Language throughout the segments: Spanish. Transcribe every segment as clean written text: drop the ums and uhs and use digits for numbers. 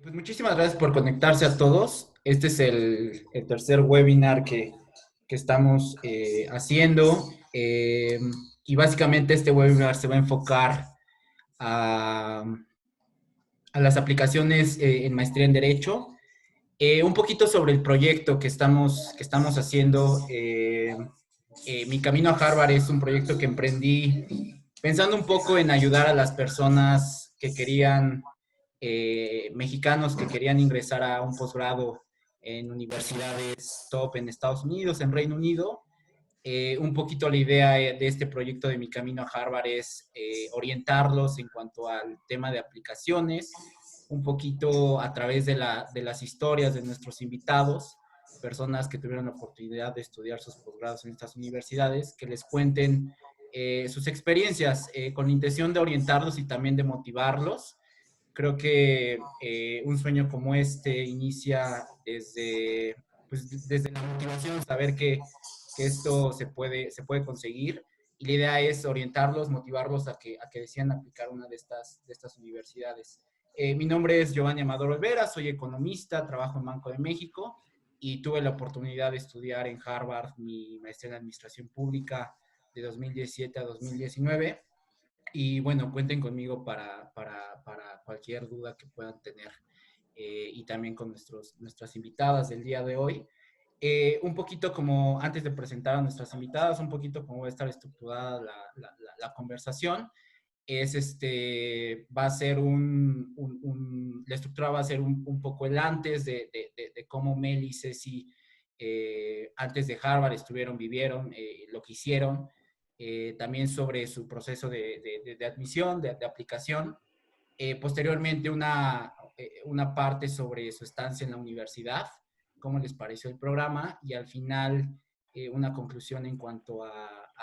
Pues muchísimas gracias por conectarse a todos. Este es el tercer webinar que estamos haciendo y básicamente este webinar se va a enfocar a, a las aplicaciones en maestría en Derecho. Un poquito sobre el proyecto que estamos haciendo. Mi camino a Harvard es un proyecto que emprendí pensando un poco en ayudar a las personas que querían, mexicanos que querían ingresar a un posgrado en universidades top en Estados Unidos, en Reino Unido. Un poquito la idea de este proyecto de Mi Camino a Harvard es orientarlos en cuanto al tema de aplicaciones, un poquito a través de las historias de nuestros invitados, personas que tuvieron la oportunidad de estudiar sus posgrados en estas universidades, que les cuenten sus experiencias con la intención de orientarlos y también de motivarlos. Creo que un sueño como este inicia desde la motivación, saber que esto se puede conseguir. Y la idea es orientarlos, motivarlos a que decidan aplicar una de estas universidades. Mi nombre es Giovanni Amador Olvera, soy economista, trabajo en Banco de México y tuve la oportunidad de estudiar en Harvard mi maestría en Administración Pública de 2017 a 2019. Y bueno, cuenten conmigo para cualquier duda que puedan tener y también con nuestras invitadas del día de hoy. Un poquito como, antes de presentar a nuestras invitadas, un poquito cómo va a estar estructurada la conversación. Va a ser la estructura va a ser un poco el antes de cómo Mel y Ceci antes de Harvard vivieron lo que hicieron, también sobre su proceso de admisión, de aplicación. Posteriormente, una parte sobre su estancia en la universidad, cómo les pareció el programa, y al final una conclusión en cuanto a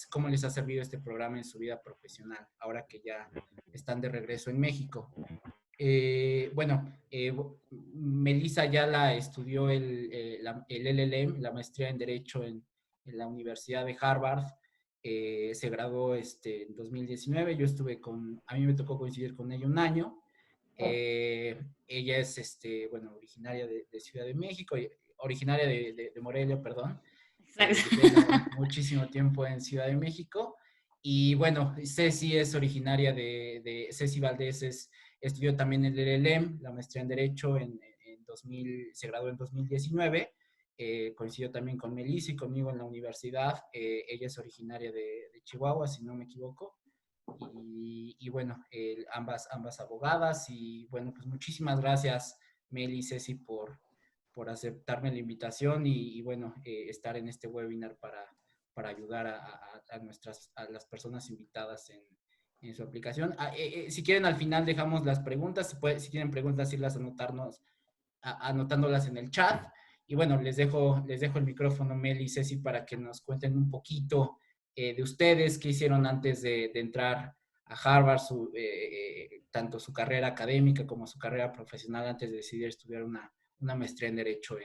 cómo les ha servido este programa en su vida profesional, ahora que ya están de regreso en México. Bueno, Melissa Ayala estudió el LLM, la maestría en Derecho en la Universidad de Harvard. Se graduó en 2019. A mí me tocó coincidir con ella un año. Ella es, bueno, originaria de Ciudad de México, originaria de Morelia, perdón. Exacto. Lleva muchísimo tiempo en Ciudad de México. Y bueno, Ceci es originaria Ceci Valdés estudió también el LLM, la maestría en Derecho en 2000, se graduó en 2019. Coincidió también con Melissa y conmigo en la universidad. Ella es originaria de Chihuahua, si no me equivoco. Y bueno, ambas abogadas. Y bueno, pues muchísimas gracias, Mel y Ceci, por aceptarme la invitación y bueno, estar en este webinar para ayudar a las personas invitadas en su aplicación. Si quieren, al final dejamos las preguntas. Si tienen preguntas, irlas anotándolas en el chat. Y bueno, les dejo el micrófono, Mel y Ceci, para que nos cuenten un poquito de ustedes, qué hicieron antes de entrar a Harvard, tanto su carrera académica como su carrera profesional, antes de decidir estudiar una maestría en Derecho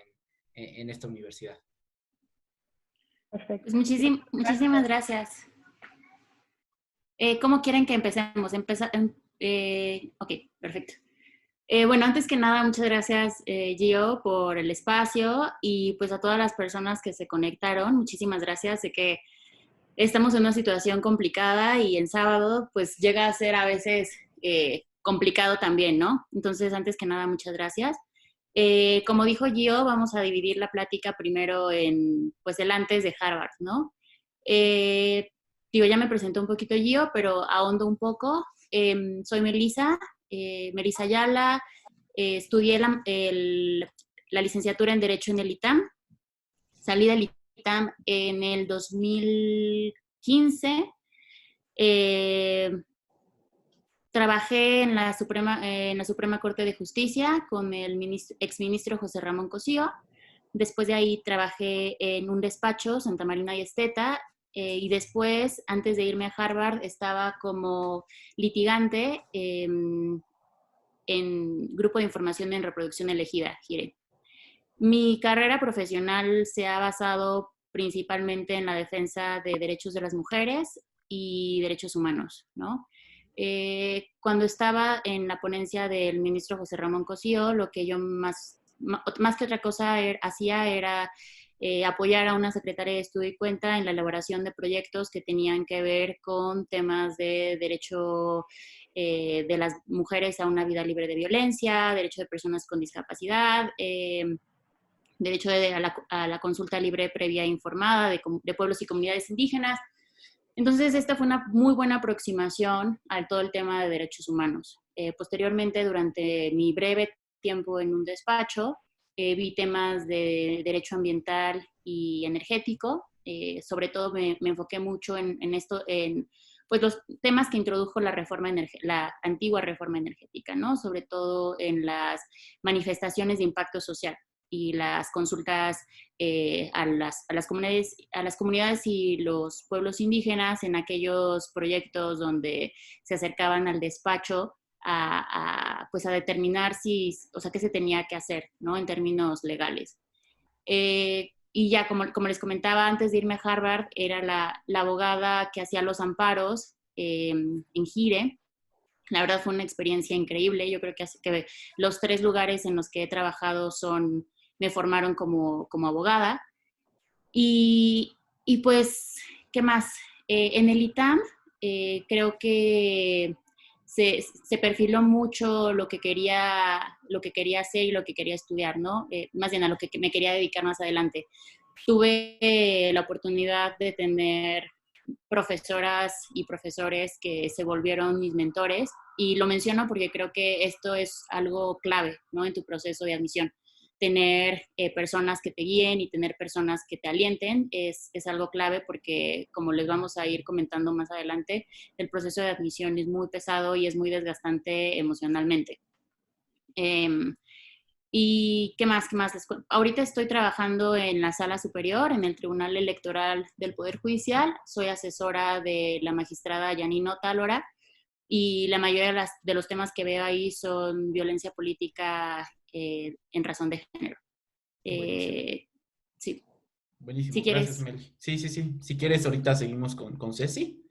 en esta universidad. Pues Perfecto. muchísimas gracias. ¿Cómo quieren que empecemos? Ok, perfecto. Bueno, antes que nada, muchas gracias, Gio, por el espacio y pues a todas las personas que se conectaron. Muchísimas gracias. Sé que estamos en una situación complicada y en sábado pues llega a ser a veces complicado también, ¿no? Entonces, antes que nada, muchas gracias. Como dijo Gio, vamos a dividir la plática primero en pues el antes de Harvard, ¿no? Eh, ya me presentó un poquito Gio, pero ahondo un poco. Soy Melissa Ayala. Estudié la licenciatura en Derecho en el ITAM. Salí del ITAM en el 2015. Trabajé en la Suprema Corte de Justicia con el exministro José Ramón Cosío. Después de ahí trabajé en un despacho, Santa Marina y Esteta, y después, antes de irme a Harvard, estaba como litigante en Grupo de Información en Reproducción Elegida, GIRE. Mi carrera profesional se ha basado principalmente en la defensa de derechos de las mujeres y derechos humanos, ¿no? Cuando estaba en la ponencia del ministro José Ramón Cosío, lo que yo más que otra cosa hacía era apoyar a una secretaria de estudio y cuenta en la elaboración de proyectos que tenían que ver con temas de derecho de las mujeres a una vida libre de violencia, derecho de personas con discapacidad, derecho a la consulta libre previa e informada de pueblos y comunidades indígenas. Entonces, esta fue una muy buena aproximación a todo el tema de derechos humanos. Posteriormente, durante mi breve tiempo en un despacho, vi temas de derecho ambiental y energético. Sobre todo me enfoqué mucho en esto, en pues los temas que introdujo la antigua reforma energética, ¿no? Sobre todo en las manifestaciones de impacto social y las consultas a las comunidades y los pueblos indígenas en aquellos proyectos donde se acercaban al despacho pues a determinar o sea, qué se tenía que hacer, ¿no? En términos legales. Y ya, como les comentaba antes de irme a Harvard, era la abogada que hacía los amparos en Gire. La verdad fue una experiencia increíble. Yo creo que los 3 lugares en los que he trabajado me formaron como abogada. Y pues, ¿qué más? En el ITAM creo que se perfiló mucho lo que quería hacer y lo que quería estudiar, ¿no? Más bien a lo que me quería dedicar más adelante. Tuve la oportunidad de tener profesoras y profesores que se volvieron mis mentores y lo menciono porque creo que esto es algo clave, ¿no? En tu proceso de admisión. Tener personas que te guíen y tener personas que te alienten es algo clave porque, como les vamos a ir comentando más adelante, el proceso de admisión es muy pesado y es muy desgastante emocionalmente. ¿Y qué más? Ahorita estoy trabajando en la sala superior, en el Tribunal Electoral del Poder Judicial. Soy asesora de la magistrada Yanino Tálora y la mayoría de los temas que veo ahí son violencia política en razón de género. Buenísimo. Sí, si Buenísimo, gracias quieres. Meli. Sí, sí, sí. Si quieres, ahorita seguimos con Ceci.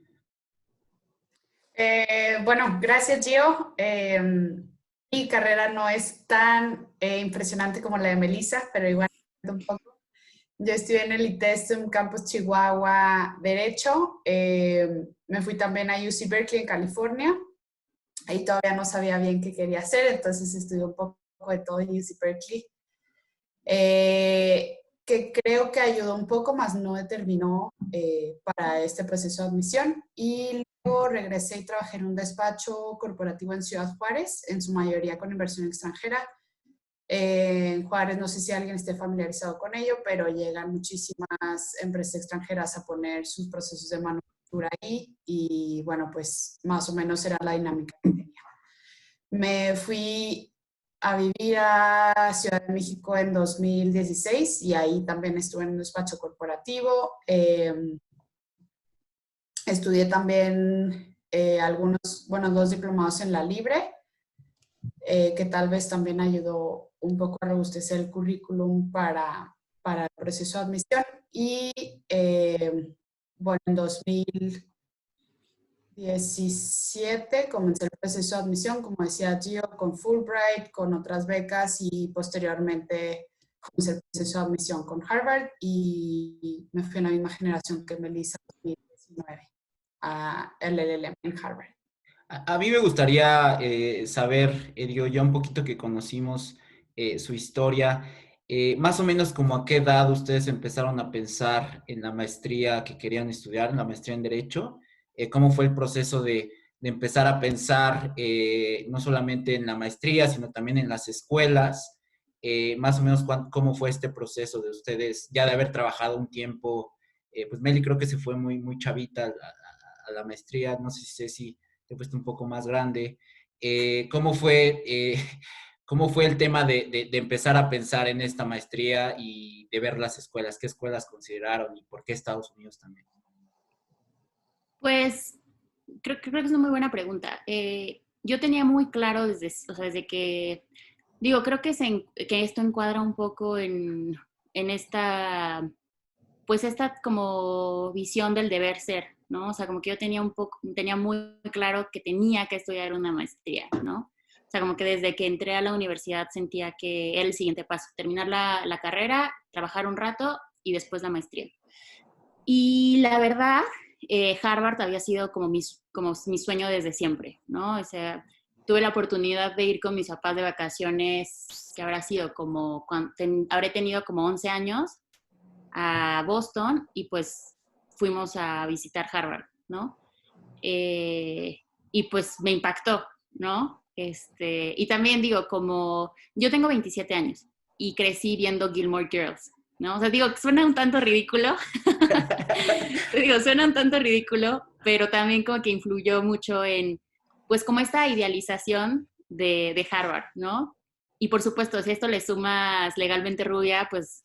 Bueno, gracias Gio. Mi carrera no es tan impresionante como la de Melissa, pero igual un poco. Yo estudié en el ITESM Campus Chihuahua Derecho. Me fui también a UC Berkeley en California. Ahí todavía no sabía bien qué quería hacer, entonces estudié un poco de todo en UC Berkeley. Que creo que ayudó un poco, más no determinó para este proceso de admisión. Y luego regresé y trabajé en un despacho corporativo en Ciudad Juárez, en su mayoría con inversión extranjera. En Juárez, no sé si alguien esté familiarizado con ello, pero llegan muchísimas empresas extranjeras a poner sus procesos de manufactura ahí y bueno, pues más o menos era la dinámica que tenía. Me fui a vivir a Ciudad de México en 2016 y ahí también estuve en un despacho corporativo. Estudié también bueno, 2 diplomados en la Libre, que tal vez también ayudó un poco a robustecer el currículum para el proceso de admisión. Y bueno, en 2017 comencé el proceso de admisión, como decía Gio, con Fulbright, con otras becas y posteriormente comencé el proceso de admisión con Harvard y me fui en la misma generación que Melissa en 2019 a LLM en Harvard. A mí me gustaría saber, digo, ya un poquito que conocimos su historia, más o menos como a qué edad ustedes empezaron a pensar en la maestría que querían estudiar, en la maestría en Derecho, cómo fue el proceso de empezar a pensar no solamente en la maestría, sino también en las escuelas, más o menos cómo fue este proceso de ustedes, ya de haber trabajado un tiempo, pues Meli creo que se fue muy, muy chavita a la maestría, no sé si te he puesto un poco más grande. ¿Cómo fue, cómo fue el tema de empezar a pensar en esta maestría y de ver las escuelas? ¿Qué escuelas consideraron y por qué Estados Unidos también? Pues creo que es una muy buena pregunta. Yo tenía muy claro o sea, desde que, digo, creo que esto encuadra un poco en esta, pues esta como visión del deber ser, ¿no? O sea, como que yo tenía muy claro que tenía que estudiar una maestría, ¿no? O sea, como que desde que entré a la universidad sentía que era el siguiente paso, terminar la carrera, trabajar un rato y después la maestría. Y la verdad, Harvard había sido como mi sueño desde siempre, ¿no? O sea, tuve la oportunidad de ir con mis papás de vacaciones, que habrá sido como, habré tenido como 11 años, a Boston y pues fuimos a visitar Harvard, ¿no? Eh, y pues me impactó, ¿no? Y también digo, como yo tengo 27 años y crecí viendo Gilmore Girls, ¿no? O sea, digo, suena un tanto ridículo, digo, suena un tanto ridículo, pero también como que influyó mucho en, pues como esta idealización de Harvard, ¿no? Y por supuesto, si esto le sumas Legalmente Rubia, pues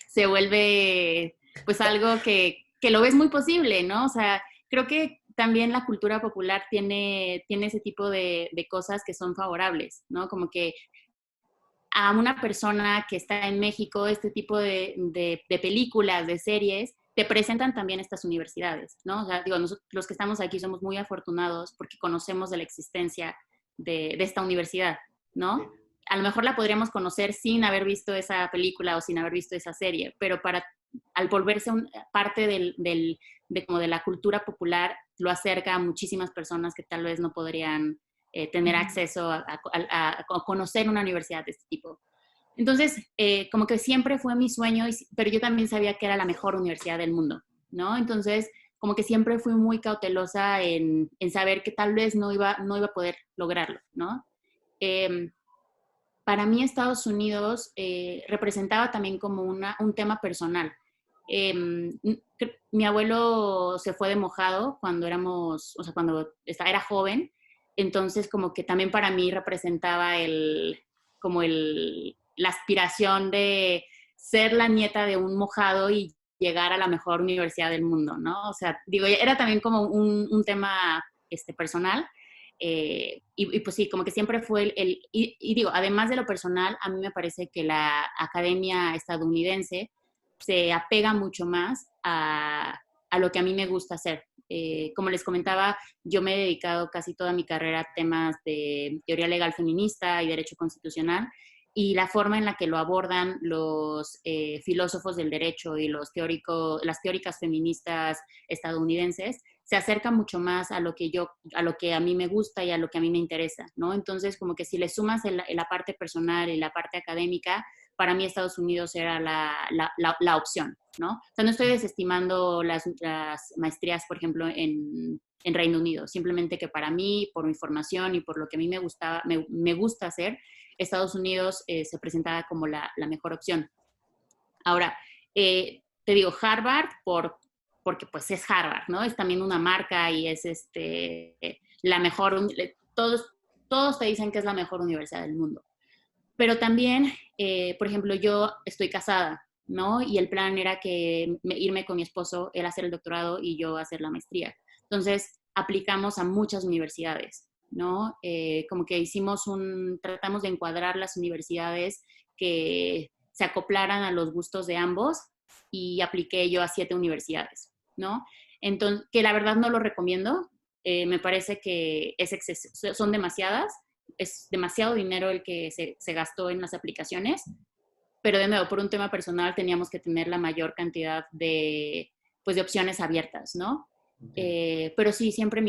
se vuelve pues algo que lo ves muy posible, ¿no? O sea, creo que también la cultura popular tiene ese tipo de cosas que son favorables, ¿no? Como que a una persona que está en México, este tipo de películas, de series, te presentan también estas universidades, ¿no? O sea, digo, nosotros, los que estamos aquí somos muy afortunados porque conocemos de la existencia de esta universidad, ¿no? A lo mejor la podríamos conocer sin haber visto esa película o sin haber visto esa serie, pero al volverse parte como de la cultura popular, lo acerca a muchísimas personas que tal vez no podrían tener acceso a conocer una universidad de este tipo. Entonces, como que siempre fue mi sueño, pero yo también sabía que era la mejor universidad del mundo, ¿no? Entonces, como que siempre fui muy cautelosa en saber que tal vez no iba a poder lograrlo, ¿no? Eh, para mí Estados Unidos representaba también como un tema personal. Mi abuelo se fue de mojado cuando cuando era joven, entonces como que también para mí representaba la aspiración de ser la nieta de un mojado y llegar a la mejor universidad del mundo, ¿no? O sea, digo, era también como un tema personal. Y pues sí, como que siempre fue y digo, además de lo personal, a mí me parece que la academia estadounidense se apega mucho más a lo que a mí me gusta hacer. Como les comentaba, yo me he dedicado casi toda mi carrera a temas de teoría legal feminista y derecho constitucional, y la forma en la que lo abordan los filósofos del derecho y las teóricas feministas estadounidenses se acerca mucho más a lo que a mí me gusta y a lo que a mí me interesa, ¿no? Entonces, como que si le sumas la parte personal y la parte académica, para mí Estados Unidos era la opción, ¿no? O sea, no estoy desestimando las maestrías, por ejemplo, en Reino Unido, simplemente que para mí, por mi formación y por lo que a mí me gusta hacer, Estados Unidos se presentaba como la mejor opción. Ahora, te digo Harvard porque pues es Harvard, ¿no? Es también una marca y es la mejor, todos te dicen que es la mejor universidad del mundo. Pero también, por ejemplo, yo estoy casada, ¿no? Y el plan era irme con mi esposo, él hacer el doctorado y yo hacer la maestría. Entonces, aplicamos a muchas universidades, ¿no? Como que tratamos de encuadrar las universidades que se acoplaran a los gustos de ambos y apliqué yo a 7 universidades, ¿no? Entonces, que la verdad no lo recomiendo, me parece que son demasiadas, es demasiado dinero el que se gastó en las aplicaciones, pero de nuevo, por un tema personal teníamos que tener la mayor cantidad pues de opciones abiertas, ¿no? Pero sí, siempre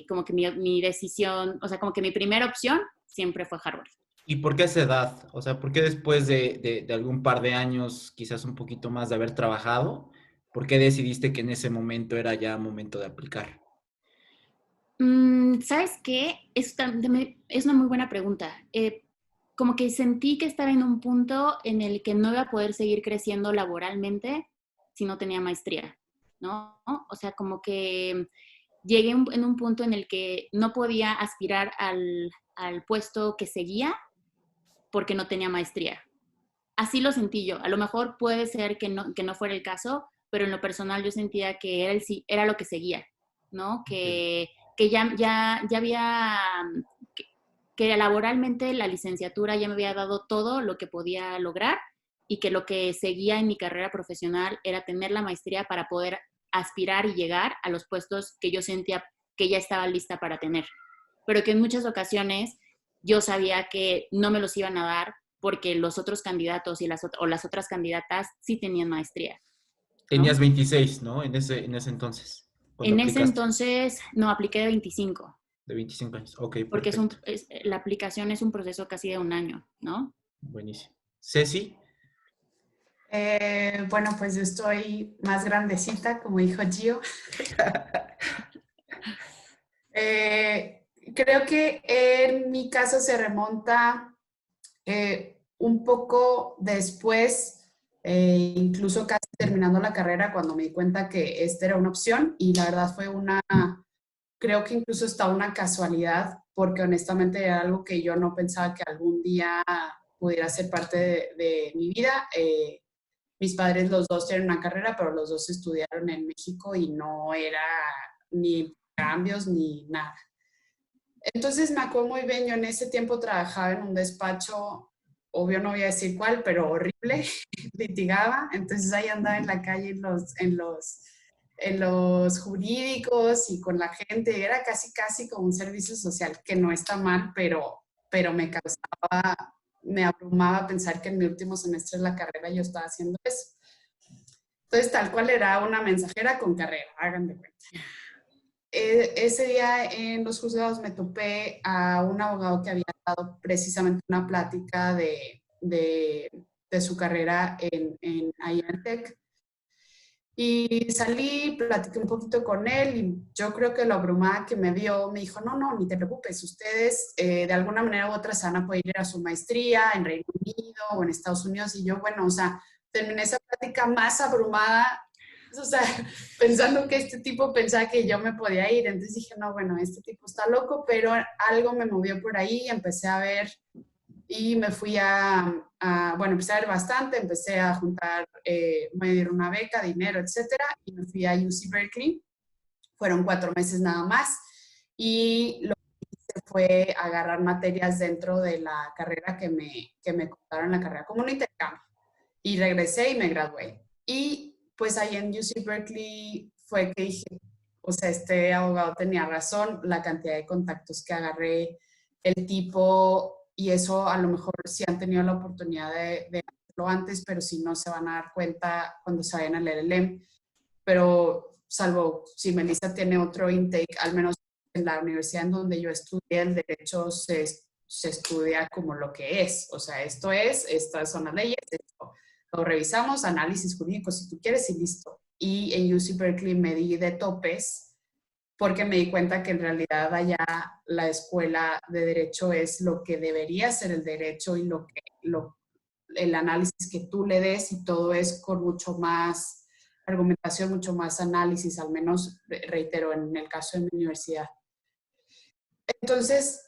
como que mi decisión, o sea, como que mi primera opción siempre fue Harvard. ¿Y por qué esa edad? O sea, ¿por qué después de algún par de años, quizás un poquito más de haber trabajado, por qué decidiste que en ese momento era ya momento de aplicar? ¿Sabes qué? Es una muy buena pregunta. Como que sentí que estaba en un punto en el que no iba a poder seguir creciendo laboralmente si no tenía maestría, ¿no? O sea, como que llegué en un punto en el que no podía aspirar al puesto que seguía porque no tenía maestría. Así lo sentí yo. A lo mejor puede ser que no fuera el caso, pero en lo personal yo sentía que era lo que seguía, ¿no? Que ya había, que laboralmente la licenciatura ya me había dado todo lo que podía lograr y que lo que seguía en mi carrera profesional era tener la maestría para poder aspirar y llegar a los puestos que yo sentía que ya estaba lista para tener. Pero que en muchas ocasiones yo sabía que no me los iban a dar porque los otros candidatos o las otras candidatas sí tenían maestría, Tenías ¿no? 26, ¿no? En ese entonces, cuando En ese aplicaste, entonces, no, apliqué de 25, de 25 años. Ok, porque perfecto. la aplicación es un proceso casi de un año, ¿no? Buenísimo. Ceci, Bueno, pues yo estoy más grandecita, como dijo Gio. Creo que en mi caso se remonta un poco después, incluso casi terminando la carrera, cuando me di cuenta que esta era una opción y la verdad fue creo que incluso está una casualidad, porque honestamente era algo que yo no pensaba que algún día pudiera ser parte de mi vida. Mis padres los dos tienen una carrera, pero los dos estudiaron en México y no era ni cambios ni nada. Entonces me acuerdo muy bien, yo en ese tiempo trabajaba en un despacho, obvio no voy a decir cuál, pero horrible, litigaba, entonces ahí andaba en la calle en los jurídicos y con la gente, era casi casi como un servicio social, que no está mal, pero me abrumaba pensar que en mi último semestre de la carrera yo estaba haciendo eso. Entonces tal cual era una mensajera con carrera, hagan de cuenta. Ese día en los juzgados me topé a un abogado que había dado precisamente una plática de su carrera ahí en el TEC. Y salí, platiqué un poquito con él y yo creo que lo abrumada que me vio, me dijo, no, no, ni te preocupes, ustedes de alguna manera u otra se van a poder ir a su maestría en Reino Unido o en Estados Unidos. Y yo, bueno, o sea, terminé esa plática más abrumada, o sea, pensando que este tipo pensaba que yo me podía ir. Entonces dije, no, bueno, este tipo está loco, pero algo me movió por ahí, empecé a ver y me fui bueno, empecé a ver bastante, empecé a juntar, me dieron una beca, dinero, etcétera, y me fui a UC Berkeley. Fueron 4 meses nada más y lo que hice fue agarrar materias dentro de la carrera que me contaron, la carrera como un intercambio. Y regresé y me gradué. Y pues ahí en UC Berkeley fue que dije, o sea, este abogado tenía razón, la cantidad de contactos que agarré, el tipo, y eso a lo mejor sí han tenido la oportunidad de hacerlo antes, pero si no se van a dar cuenta cuando se vayan a leer el LLM. Pero salvo si Melissa tiene otro intake, al menos en la universidad en donde yo estudié, el derecho se estudia como lo que es. O sea, estas son las leyes, esto lo revisamos, análisis jurídico si tú quieres y listo. Y en UC Berkeley me di de topes porque me di cuenta que en realidad allá la escuela de derecho es lo que debería ser el derecho y el análisis que tú le des y todo es con mucho más argumentación, mucho más análisis, al menos, reitero, en el caso de mi universidad. Entonces,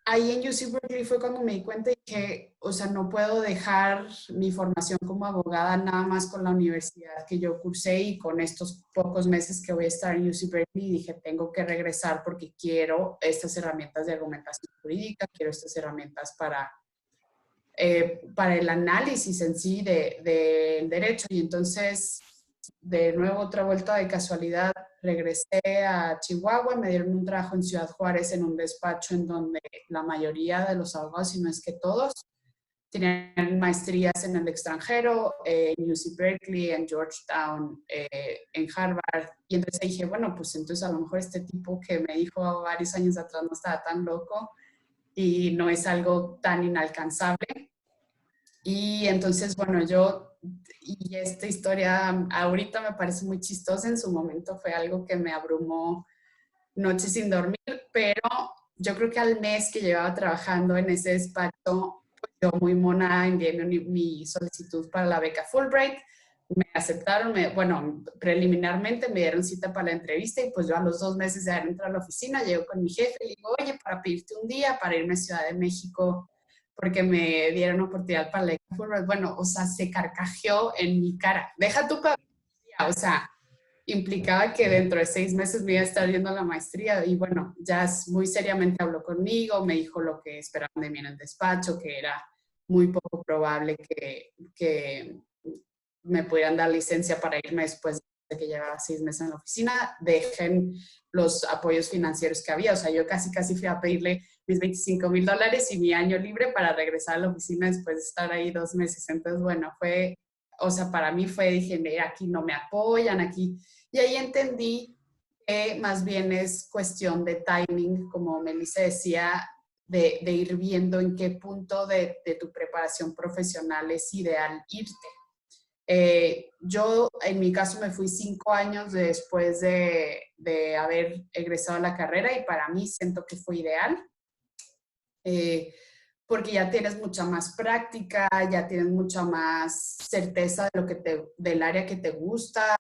ahí en UC Berkeley fue cuando me di cuenta y que, o sea, no puedo dejar mi formación como abogada nada más con la universidad que yo cursé y con estos pocos meses que voy a estar en UC Berkeley. Dije, tengo que regresar porque quiero estas herramientas de argumentación jurídica, quiero estas herramientas para el análisis en sí del derecho. Y entonces, de nuevo, otra vuelta de casualidad, regresé a Chihuahua, me dieron un trabajo en Ciudad Juárez en un despacho en donde la mayoría de los abogados, si no es que todos, tenían maestrías en el extranjero, en UC Berkeley, en Georgetown, en Harvard. Y entonces dije, bueno, pues entonces a lo mejor este tipo que me dijo varios años atrás no estaba tan loco y no es algo tan inalcanzable. Y entonces, bueno, y esta historia ahorita me parece muy chistosa, en su momento fue algo que me abrumó noches sin dormir, pero yo creo que al mes que llevaba trabajando en ese despacho, pues yo muy mona envié mi solicitud para la beca Fulbright, me aceptaron, bueno, preliminarmente me dieron cita para la entrevista y pues yo a los 2 meses de haber entrado a la oficina, llego con mi jefe y le digo, oye, para pedirte un día para irme a Ciudad de México porque me dieron oportunidad para la beca Fulbright. Bueno, o sea, se carcajeó en mi cara. Deja tu cabeza, o sea, implicaba que dentro de 6 meses me iba a estar yendo a la maestría y bueno, ya muy seriamente habló conmigo, me dijo lo que esperaban de mí en el despacho, que era muy poco probable que me pudieran dar licencia para irme después de que llevaba 6 meses en la oficina, dejen los apoyos financieros que había. O sea, yo casi fui a pedirle mis $25,000 y mi año libre para regresar a la oficina después de estar ahí 2 meses. Entonces, bueno, o sea, para mí dije, mira, aquí no me apoyan, aquí. Y ahí entendí que más bien es cuestión de timing, como Melissa decía, de ir viendo en qué punto de tu preparación profesional es ideal irte. Yo, en mi caso, me fui 5 años después de haber egresado a la carrera y para mí siento que fue ideal. Porque ya tienes mucha más práctica, ya tienes mucha más certeza del área que te gusta,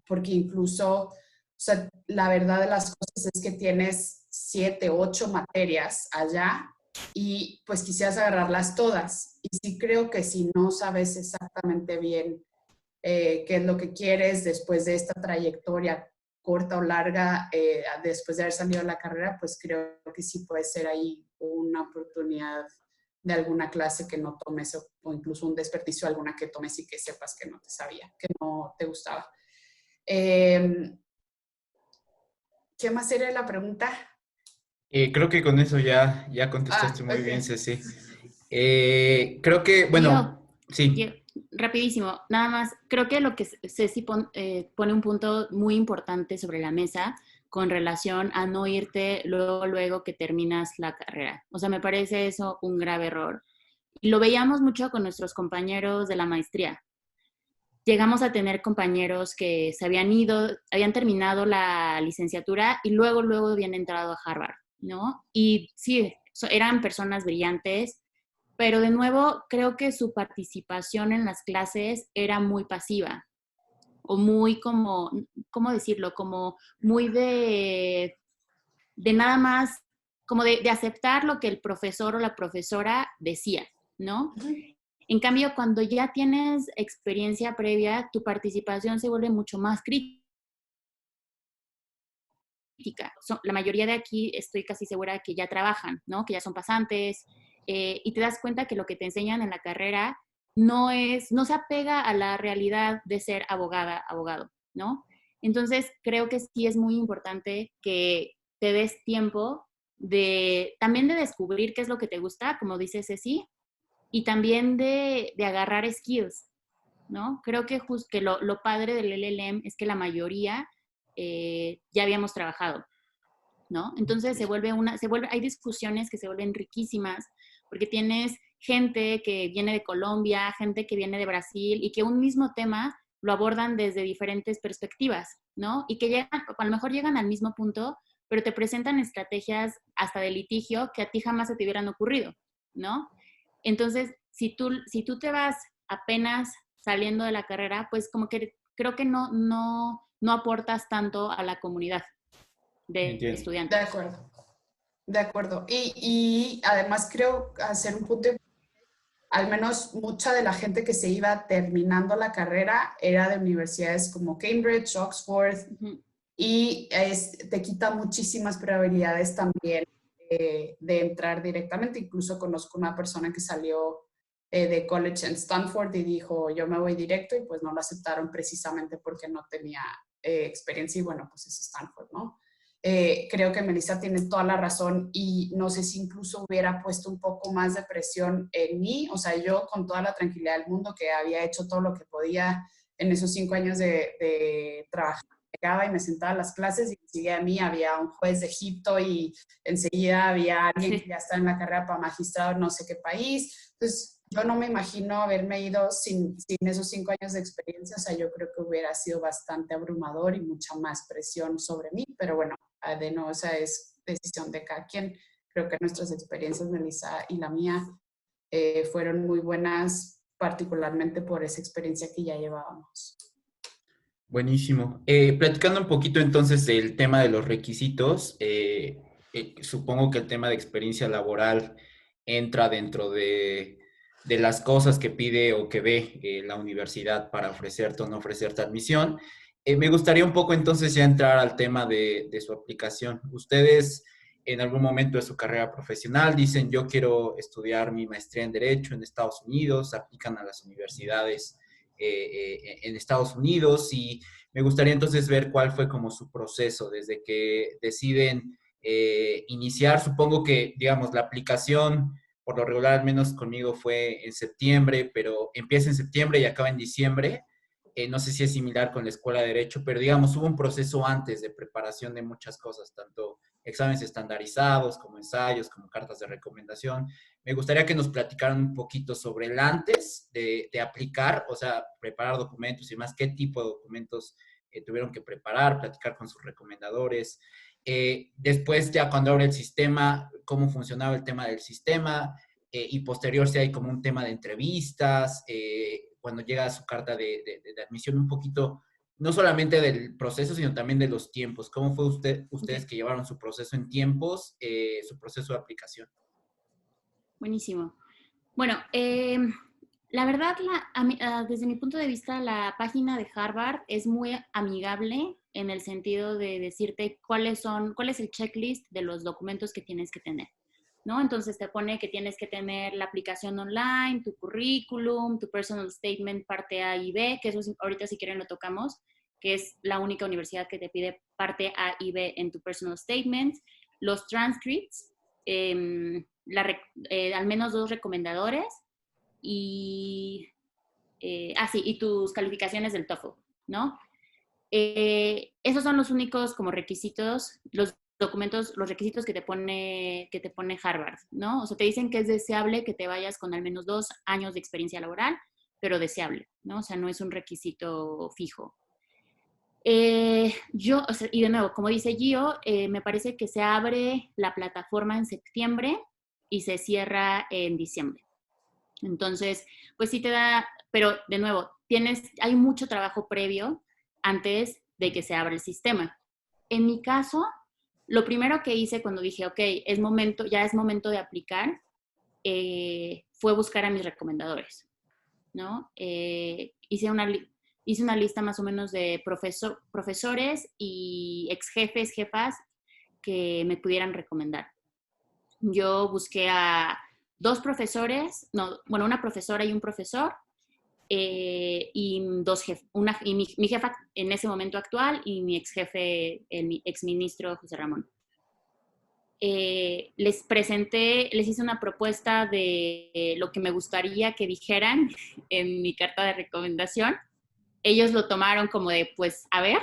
porque incluso, o sea, la verdad de las cosas es que tienes 7, 8 materias allá y pues quisieras agarrarlas todas. Y sí creo que si no sabes exactamente bien qué es lo que quieres después de esta trayectoria corta o larga, después de haber salido de la carrera, pues creo que sí puede ser ahí una oportunidad de alguna clase que no tomes o incluso un desperdicio alguna que tomes y que sepas que no te sabía, que no te gustaba. ¿Qué más era la pregunta? Creo que con eso ya contestaste muy bien, Ok. Ceci. Creo que, Yo, bueno, sí. rapidísimo, nada más, creo que lo que Ceci pone un punto muy importante sobre la mesa con relación a no irte luego que terminas la carrera. O sea, me parece eso un grave error. Y lo veíamos mucho con nuestros compañeros de la maestría. Llegamos a tener compañeros que se habían ido, habían terminado la licenciatura y luego habían entrado a Harvard, ¿no? Y sí, eran personas brillantes, pero de nuevo creo que su participación en las clases era muy pasiva o muy como, ¿cómo decirlo? Como muy de nada más, como de aceptar lo que el profesor o la profesora decía, ¿no? En cambio, cuando ya tienes experiencia previa, tu participación se vuelve mucho más crítica. La mayoría de aquí estoy casi segura que ya trabajan, ¿no? Que ya son pasantes, y te das cuenta que lo que te enseñan en la carrera no se apega a la realidad de ser abogado, ¿no? Entonces, creo que sí es muy importante que te des tiempo también de descubrir qué es lo que te gusta, como dice Ceci, y también de agarrar skills, ¿no? Creo que lo padre del LLM es que la mayoría ya habíamos trabajado, ¿no? Entonces hay discusiones que se vuelven riquísimas porque tienes gente que viene de Colombia, gente que viene de Brasil y que un mismo tema lo abordan desde diferentes perspectivas, ¿no? Y que a lo mejor llegan al mismo punto, pero te presentan estrategias hasta de litigio que a ti jamás se te hubieran ocurrido, ¿no? Entonces, si tú te vas apenas saliendo de la carrera, pues como que creo que no aportas tanto a la comunidad de Entiendo. De estudiantes. acuerdo, de acuerdo. Y además creo hacer un punto, al menos mucha de la gente que se iba terminando la carrera era de universidades como Cambridge, Oxford, Ujú. y te quita muchísimas probabilidades también de entrar directamente. Incluso conozco una persona que salió de college en Stanford y dijo, yo me voy directo, y pues no lo aceptaron precisamente porque no tenía experiencia y bueno, pues es Stanford, ¿no? Creo que Melissa tiene toda la razón y no sé si incluso hubiera puesto un poco más de presión en mí, o sea, yo con toda la tranquilidad del mundo que había hecho todo lo que podía en esos 5 años de trabajar, llegaba y me sentaba a las clases y enseguida a mí había un juez de Egipto y enseguida había alguien que ya está en la carrera para magistrado en no sé qué país. Entonces, yo no me imagino haberme ido sin esos 5 años de experiencia. O sea, yo creo que hubiera sido bastante abrumador y mucha más presión sobre mí. Pero bueno, de nuevo, esa es decisión de cada quien. Creo que nuestras experiencias, Melissa y la mía, fueron muy buenas, particularmente por esa experiencia que ya llevábamos. Buenísimo. Platicando un poquito entonces del tema de los requisitos, supongo que el tema de experiencia laboral entra dentro de las cosas que pide o que ve la universidad para ofrecerte o no ofrecerte admisión. Me gustaría un poco entonces ya entrar al tema de su aplicación. Ustedes en algún momento de su carrera profesional dicen, yo quiero estudiar mi maestría en Derecho en Estados Unidos, aplican a las universidades en Estados Unidos y Me gustaría entonces ver cuál fue como su proceso desde que deciden iniciar. Supongo que, digamos, la aplicación, por lo regular, al menos conmigo fue en septiembre, pero empieza en septiembre y acaba en diciembre. No sé si es similar con la Escuela de Derecho, pero digamos, hubo un proceso antes de preparación de muchas cosas, tanto exámenes estandarizados como ensayos, como cartas de recomendación. Me gustaría que nos platicaran un poquito sobre el antes de aplicar, o sea, preparar documentos y más, qué tipo de documentos tuvieron que preparar, platicar con sus recomendadores. Después, ya cuando abre el sistema, cómo funcionaba el tema del sistema, y posterior si hay como un tema de entrevistas, cuando llega su carta de admisión, un poquito, no solamente del proceso, sino también de los tiempos. ¿Cómo fue ustedes que llevaron su proceso en tiempos, su proceso de aplicación? Buenísimo. Bueno, la verdad, desde mi punto de vista, la página de Harvard es muy amigable en el sentido de decirte cuál es el checklist de los documentos que tienes que tener, ¿no? Entonces te pone que tienes que tener la aplicación online, tu currículum, tu personal statement parte A y B, que eso ahorita si quieren lo tocamos, que es la única universidad que te pide parte A y B en tu personal statement, los transcripts, al menos 2 recomendadores, y, sí, y tus calificaciones del TOEFL, ¿no? Esos son los únicos como requisitos, los documentos, los requisitos que te pone Harvard, ¿no? O sea, te dicen que es deseable que te vayas con al menos 2 años de experiencia laboral, pero deseable, ¿no? O sea, no es un requisito fijo. O sea, y de nuevo, como dice Gio, me parece que se abre la plataforma en septiembre y se cierra en diciembre. Entonces, pues sí te da, pero de nuevo, hay mucho trabajo previo antes de que se abra el sistema. En mi caso, lo primero que hice cuando dije, ok, ya es momento de aplicar, fue buscar a mis recomendadores, ¿no? Hice una lista más o menos de profesores y ex jefes, jefas que me pudieran recomendar. Yo busqué a 2 profesores, una profesora y un profesor, y mi jefa en ese momento actual y mi ex jefe, mi ex ministro José Ramón. Les hice una propuesta de lo que me gustaría que dijeran en mi carta de recomendación. Ellos lo tomaron como de, pues, a ver,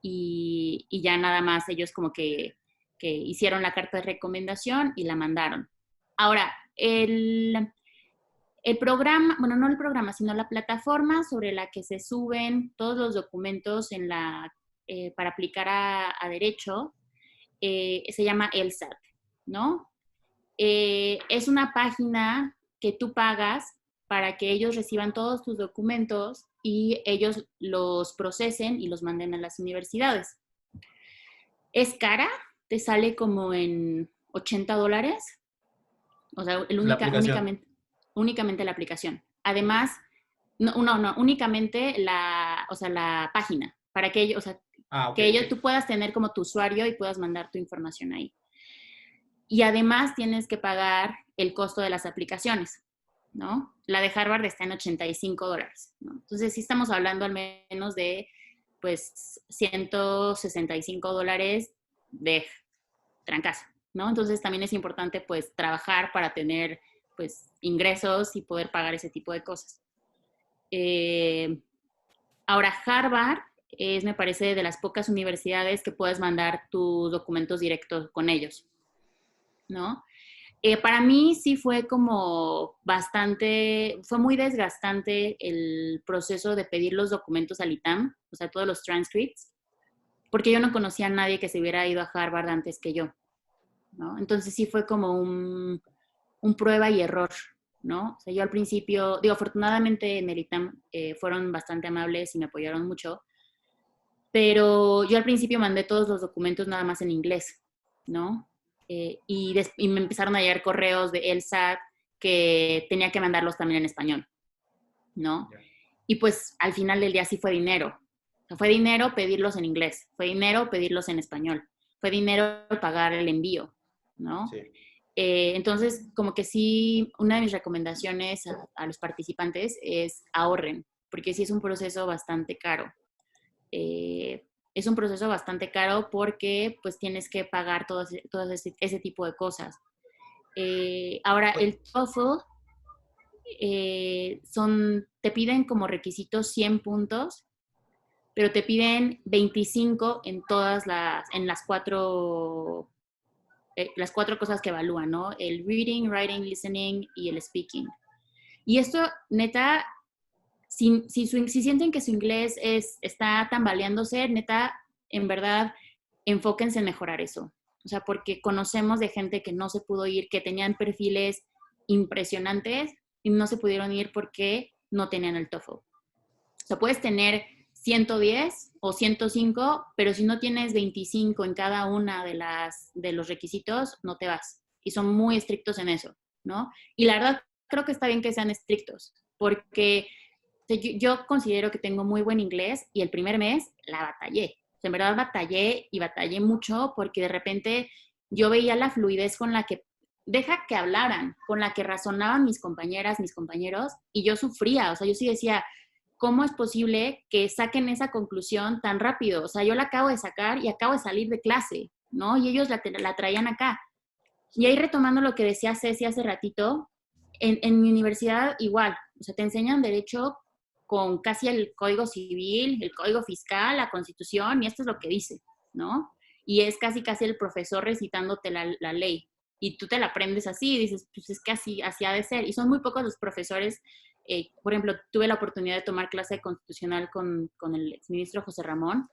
y ya nada más ellos como que hicieron la carta de recomendación y la mandaron. Ahora, el programa, bueno, no el programa, sino la plataforma sobre la que se suben todos los documentos para aplicar a Derecho, se llama LSAT, ¿no? Es una página que tú pagas para que ellos reciban todos tus documentos y ellos los procesen y los manden a las universidades. Es cara, te sale como en $80, o sea, únicamente la aplicación. Además, no, únicamente la página, para que ellos, o sea, okay, tú puedas tener como tu usuario y puedas mandar tu información ahí. Y además tienes que pagar el costo de las aplicaciones, ¿no? La de Harvard está en $85, ¿no? Entonces sí estamos hablando al menos de, pues, $165 de trancazo, ¿no? Entonces también es importante, pues, trabajar para tener, pues, ingresos y poder pagar ese tipo de cosas. Ahora, Harvard me parece, de las pocas universidades que puedes mandar tus documentos directos con ellos, ¿no? Para mí sí fue como fue muy desgastante el proceso de pedir los documentos al ITAM, o sea, todos los transcripts, porque yo no conocía a nadie que se hubiera ido a Harvard antes que yo, ¿no? Entonces sí fue como un prueba y error, ¿no? O sea, yo al principio, afortunadamente en el ITAM fueron bastante amables y me apoyaron mucho, pero yo al principio mandé todos los documentos nada más en inglés, ¿no? Y me empezaron a llegar correos de LSAT que tenía que mandarlos también en español, ¿no? Y pues al final del día sí fue dinero. O sea, fue dinero pedirlos en inglés, fue dinero pedirlos en español, fue dinero pagar el envío, ¿no? Sí. Entonces, como que sí, una de mis recomendaciones a los participantes es ahorren, porque sí es un proceso bastante caro. es un proceso bastante caro porque pues tienes que pagar todo ese tipo de cosas. Ahora, el TOEFL te piden como requisitos 100 puntos, pero te piden 25 en las cuatro cosas que evalúan, ¿no? El reading, writing, listening y el speaking. Y esto, neta, si sienten que su inglés está tambaleándose, neta, en verdad, enfóquense en mejorar eso. O sea, porque conocemos de gente que no se pudo ir, que tenían perfiles impresionantes y no se pudieron ir porque no tenían el TOEFL. O sea, puedes tener 110 o 105, pero si no tienes 25 en cada una de los requisitos, no te vas. Y son muy estrictos en eso, ¿no? Y la verdad, creo que está bien que sean estrictos, porque yo considero que tengo muy buen inglés y el primer mes la batallé. O sea, en verdad batallé y batallé mucho porque de repente yo veía la fluidez con la que, deja que hablaran, con la que razonaban mis compañeras, mis compañeros, y yo sufría. O sea, yo sí decía, ¿cómo es posible que saquen esa conclusión tan rápido? O sea, yo la acabo de sacar y acabo de salir de clase, ¿no? Y ellos la traían acá. Y ahí retomando lo que decía Ceci hace ratito, en mi universidad igual, o sea, te enseñan derecho con casi el Código Civil, el Código Fiscal, la Constitución, y esto es lo que dice, ¿no? Y es casi el profesor recitándote la ley. Y tú te la aprendes así y dices, pues es que así ha de ser. Y son muy pocos los profesores. Por ejemplo, tuve la oportunidad de tomar clase constitucional con el exministro José Ramón,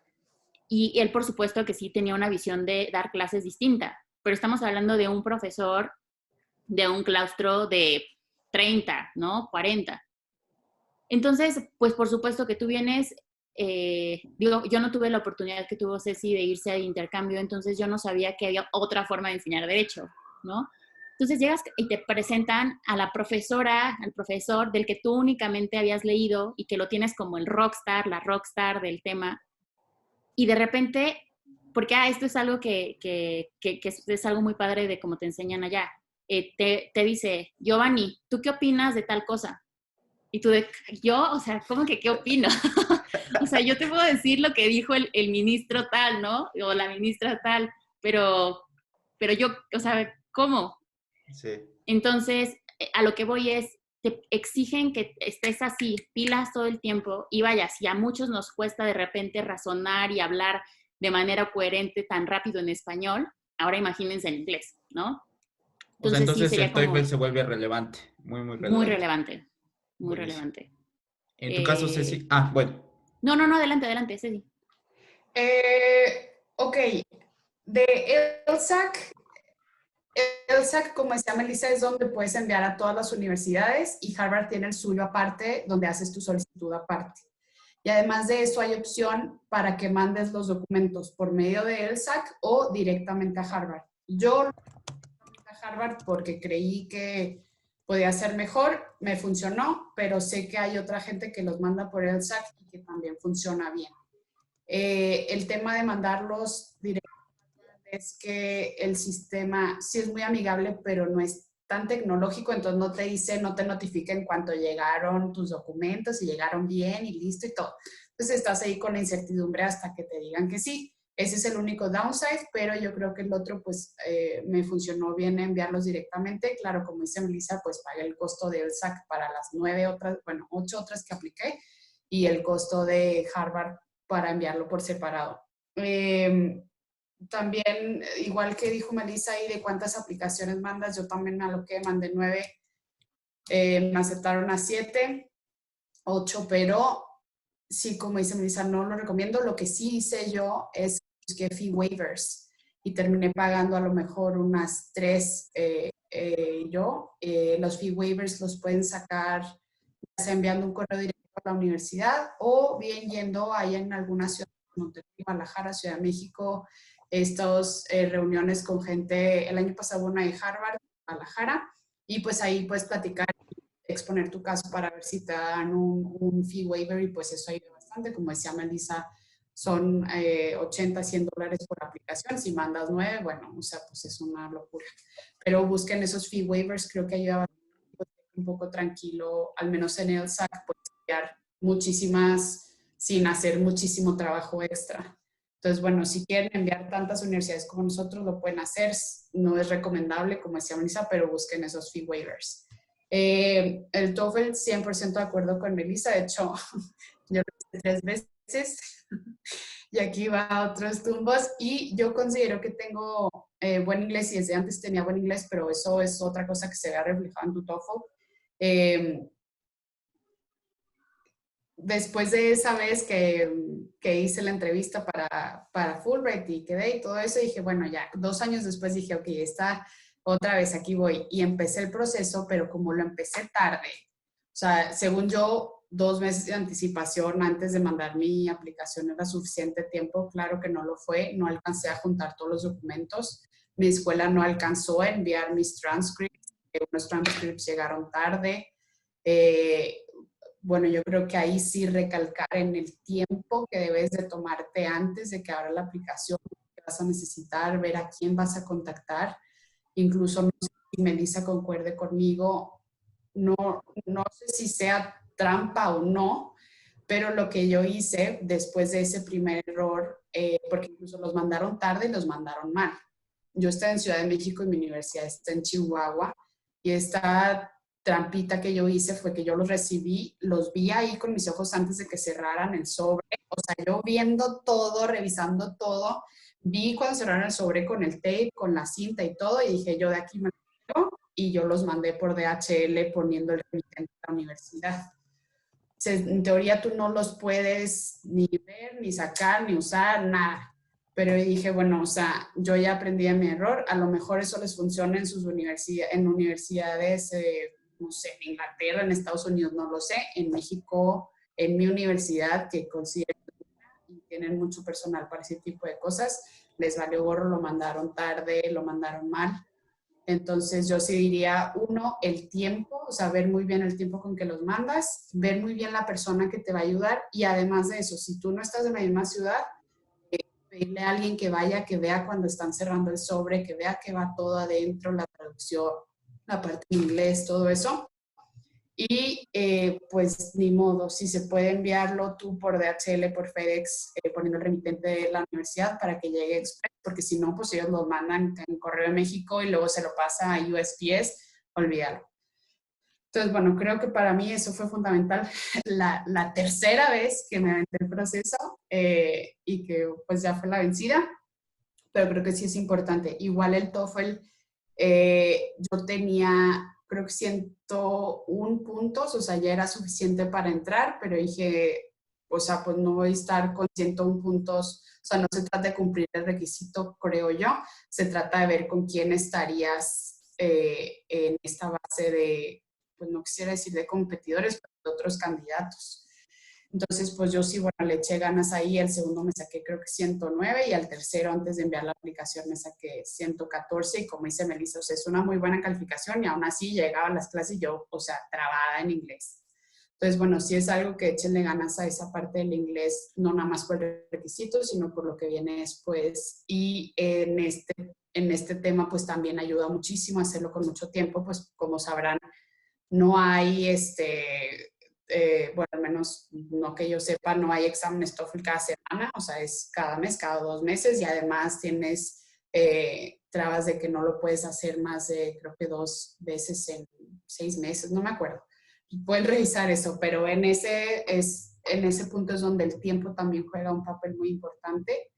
y él, por supuesto, que sí tenía una visión de dar clases distinta, pero estamos hablando de un profesor de un claustro de 30, ¿no? 40. Entonces, pues por supuesto que tú vienes, yo no tuve la oportunidad que tuvo Ceci de irse de intercambio, entonces yo no sabía que había otra forma de enseñar derecho, ¿no? Entonces llegas y te presentan a la profesora, al profesor del que tú únicamente habías leído y que lo tienes como el rockstar, la rockstar del tema, y de repente, porque esto es algo que es algo muy padre de cómo te enseñan allá, te dice, Giovanni, ¿tú qué opinas de tal cosa? Y tú yo, o sea, ¿cómo que qué opino? O sea, yo te puedo decir lo que dijo el ministro tal, ¿no? O la ministra tal, pero yo, o sea, ¿cómo? Sí. Entonces, a lo que voy es, te exigen que estés así, pilas todo el tiempo, y vaya, si a muchos nos cuesta de repente razonar y hablar de manera coherente tan rápido en español, ahora imagínense en inglés, ¿no? O sea, Entonces sí, entonces sería el TOEFL como se vuelve relevante, muy, muy muy relevante. relevante, muy Buenísimo. relevante. En tu caso, Ceci. Bueno. No, adelante, Ceci. Ok, de ELSAC, como decía Melissa, es donde puedes enviar a todas las universidades, y Harvard tiene el suyo aparte, donde haces tu solicitud aparte. Y además de eso hay opción para que mandes los documentos por medio de ELSAC o directamente a Harvard. Yo lo mandé a Harvard porque creí que podía ser mejor, me funcionó, pero sé que hay otra gente que los manda por ELSAC y que también funciona bien. El tema de mandarlos directamente es que el sistema sí es muy amigable, pero no es tan tecnológico, entonces no te dice, no te notifica en cuanto llegaron tus documentos y llegaron bien y listo y todo. Entonces estás ahí con la incertidumbre hasta que te digan que sí. Ese es el único downside, pero yo creo que el otro, pues, me funcionó bien enviarlos directamente. Claro, como dice Melissa, pues pagué el costo del SAC para las 8 otras que apliqué, y el costo de Harvard para enviarlo por separado. También, igual que dijo Melissa ahí de cuántas aplicaciones mandas, yo también me aloqué, mandé 9, me aceptaron a 7, 8, pero sí, como dice Melissa, no lo recomiendo. Lo que sí hice yo es que fee waivers y terminé pagando a lo mejor unas 3 yo. Los fee waivers los pueden sacar ya sea enviando un correo directo a la universidad o bien yendo ahí en alguna ciudad, Monterrey, Guadalajara, Ciudad de México, estas reuniones con gente. El año pasado una de Harvard, Guadalajara, y pues ahí puedes platicar, exponer tu caso para ver si te dan un fee waiver, y pues eso ayuda bastante. Como decía Melissa, son 80, $100 por aplicación. Si mandas 9, bueno, o sea, pues es una locura. Pero busquen esos fee waivers, creo que ayuda un poco tranquilo, al menos en el SAC, puedes enviar muchísimas sin hacer muchísimo trabajo extra. Entonces, bueno, si quieren enviar tantas universidades como nosotros, lo pueden hacer. No es recomendable, como decía Melissa, pero busquen esos fee waivers. El TOEFL, 100% de acuerdo con Melissa. De hecho, yo lo hice 3 veces y aquí va otros tumbos. Y yo considero que tengo buen inglés y desde antes tenía buen inglés, pero eso es otra cosa que se vea reflejado en tu TOEFL. Después de esa vez que hice la entrevista para Fulbright y quedé y todo eso, dije, bueno, ya 2 años después dije, ok, está otra vez, aquí voy. Y empecé el proceso, pero como lo empecé tarde, o sea, según yo, 2 meses de anticipación antes de mandar mi aplicación era suficiente tiempo. Claro que no lo fue, no alcancé a juntar todos los documentos. Mi escuela no alcanzó a enviar mis transcripts, unos transcripts llegaron tarde. Bueno, yo creo que ahí sí recalcar en el tiempo que debes de tomarte antes de que abra la aplicación, que vas a necesitar, ver a quién vas a contactar. Incluso, no sé si Melissa concuerde conmigo, no, no sé si sea trampa o no, pero lo que yo hice después de ese primer error, porque incluso los mandaron tarde y los mandaron mal. Yo estaba en Ciudad de México y mi universidad está en Chihuahua, y esta trampita que yo hice fue que yo los recibí, los vi ahí con mis ojos antes de que cerraran el sobre, o sea, yo viendo todo, revisando todo, vi cuando cerraron el sobre con el tape, con la cinta y todo, y dije, yo de aquí me voy, y yo los mandé por DHL poniendo el remitente a la universidad. En teoría tú no los puedes ni ver, ni sacar, ni usar, nada. Pero dije, bueno, o sea, yo ya aprendí de mi error, a lo mejor eso les funciona en sus universidades, no sé, en Inglaterra, en Estados Unidos, no lo sé, en México, en mi universidad, que considero y tienen mucho personal para ese tipo de cosas, les valió gorro, lo mandaron tarde, lo mandaron mal. Entonces yo sí diría, uno, el tiempo, o sea, ver muy bien el tiempo con que los mandas, ver muy bien la persona que te va a ayudar, y además de eso, si tú no estás en la misma ciudad, pedirle a alguien que vaya, que vea cuando están cerrando el sobre, que vea que va todo adentro, la traducción, la parte en inglés, todo eso. Y pues ni modo, si se puede enviarlo tú por DHL, por FedEx, poniendo el remitente de la universidad para que llegue express, porque si no, pues ellos lo mandan en Correo de México y luego se lo pasa a USPS, olvídalo. Entonces, bueno, creo que para mí eso fue fundamental. La tercera vez que me aventé el proceso y que pues ya fue la vencida, pero creo que sí es importante. Igual el TOEFL, yo tenía creo que 101 puntos, o sea, ya era suficiente para entrar, pero dije, o sea, pues no voy a estar con 101 puntos, o sea, no se trata de cumplir el requisito, creo yo, se trata de ver con quién estarías en esta base de, pues no quisiera decir de competidores, pero de otros candidatos. Entonces, pues yo sí, bueno, le eché ganas ahí. El segundo me saqué creo que 109 y al tercero, antes de enviar la aplicación, me saqué 114 y como dice Melissa, o sea, es una muy buena calificación y aún así llegaba a las clases y yo, o sea, trabada en inglés. Entonces, bueno, sí es algo que échenle ganas a esa parte del inglés, no nada más por el requisito, sino por lo que viene después. Y en este tema, pues también ayuda muchísimo a hacerlo con mucho tiempo, pues como sabrán, no hay bueno, al menos no que yo sepa, no hay exámenes TOEFL cada semana, o sea, es cada mes, cada 2 meses, y además tienes trabas de que no lo puedes hacer más de, creo que 2 veces en 6 meses, no me acuerdo. Pueden revisar eso, pero en ese punto es donde el tiempo también juega un papel muy importante.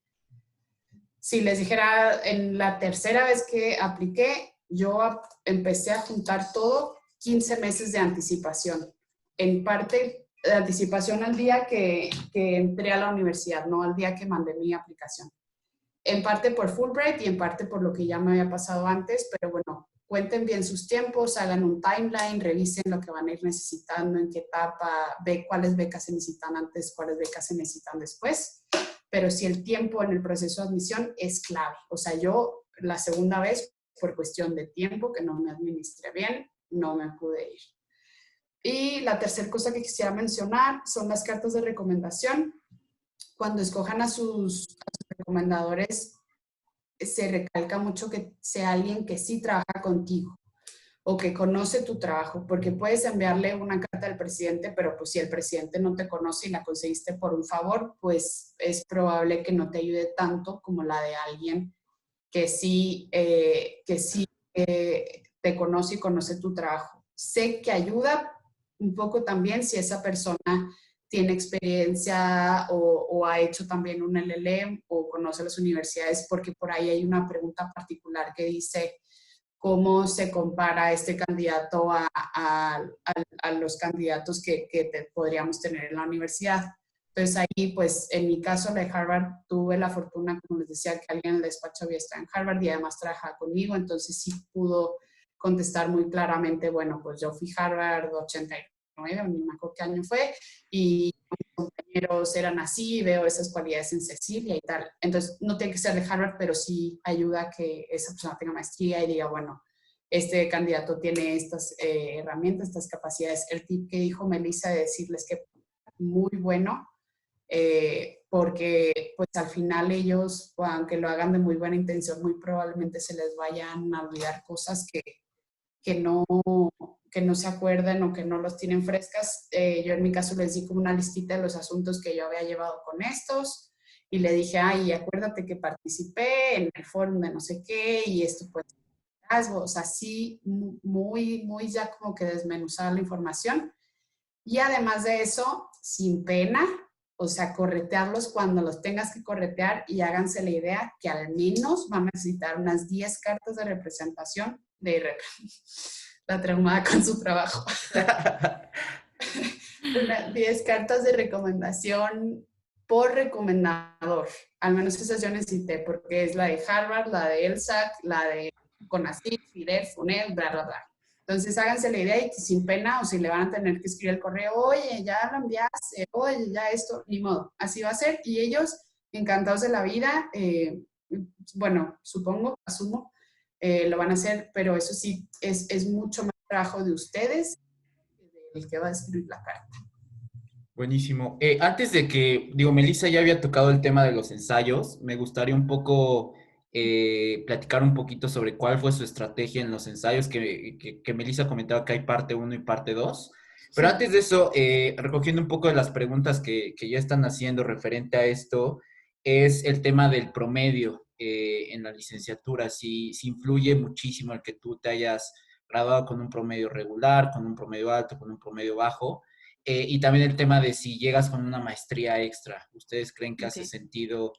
Si les dijera, en la tercera vez que apliqué, yo empecé a juntar todo 15 meses de anticipación. En parte, de anticipación al día que entré a la universidad, no al día que mandé mi aplicación. En parte por Fulbright y en parte por lo que ya me había pasado antes, pero bueno, cuenten bien sus tiempos, hagan un timeline, revisen lo que van a ir necesitando, en qué etapa, ve cuáles becas se necesitan antes, cuáles becas se necesitan después. Pero sí, el tiempo en el proceso de admisión es clave. O sea, yo la segunda vez, por cuestión de tiempo, que no me administré bien, no me pude ir. Y la tercera cosa que quisiera mencionar son las cartas de recomendación. Cuando escojan a sus recomendadores, se recalca mucho que sea alguien que sí trabaja contigo. o que conoce tu trabajo, porque puedes enviarle una carta al presidente, pero pues si el presidente no te conoce y la conseguiste por un favor, pues es probable que no te ayude tanto como la de alguien que sí te conoce y conoce tu trabajo. Sé que ayuda un poco también si esa persona tiene experiencia o ha hecho también un LLM o conoce las universidades, porque por ahí hay una pregunta particular que dice cómo se compara este candidato a los candidatos que podríamos tener en la universidad. Entonces ahí, pues en mi caso, la de Harvard, tuve la fortuna, como les decía, que alguien en el despacho había estado en Harvard y además trabajaba conmigo, entonces sí pudo contestar muy claramente, bueno, pues yo fui Harvard 89, ni me acuerdo qué año fue, y mis compañeros eran así, veo esas cualidades en Cecilia y tal. Entonces, no tiene que ser de Harvard, pero sí ayuda a que esa persona tenga maestría y diga, bueno, este candidato tiene estas herramientas, estas capacidades. El tip que dijo Melissa de decirles que muy bueno, porque pues al final ellos, aunque lo hagan de muy buena intención, muy probablemente se les vayan a olvidar cosas que no, que no se acuerdan o que no los tienen frescas. Yo en mi caso les di como una listita de los asuntos que yo había llevado con estos y le dije, ay, acuérdate que participé en el foro de no sé qué y esto pues, o sea, sí, muy, muy ya como que desmenuzar la información. Y además de eso, sin pena, o sea, corretearlos cuando los tengas que corretear y háganse la idea que al menos van a necesitar unas 10 cartas de representación de la traumada con su trabajo. 10 cartas de recomendación por recomendador. Al menos esas yo necesité, porque es la de Harvard, la de ELSAC, la de CONACYT, FIDEF, FUNED, bla, bla, bla. Entonces háganse la idea y sin pena, o si le van a tener que escribir el correo, oye, ya lo enviaste, oye, ya esto, ni modo, así va a ser. Y ellos, encantados de la vida, bueno, supongo, asumo, lo van a hacer, pero eso sí, es mucho más trabajo de ustedes el que va a escribir la carta. Buenísimo. Antes de que, digo, Melissa ya había tocado el tema de los ensayos, me gustaría un poco platicar un poquito sobre cuál fue su estrategia en los ensayos, que Melissa comentaba que hay parte uno y parte 2. Pero Sí. antes de eso, recogiendo un poco de las preguntas que ya están haciendo referente a esto, es el tema del promedio en la licenciatura. Si influye muchísimo el que tú te hayas graduado con un promedio regular, con un promedio alto, con un promedio bajo. Y también el tema de si llegas con una maestría extra. ¿Ustedes creen que hace Okay. sentido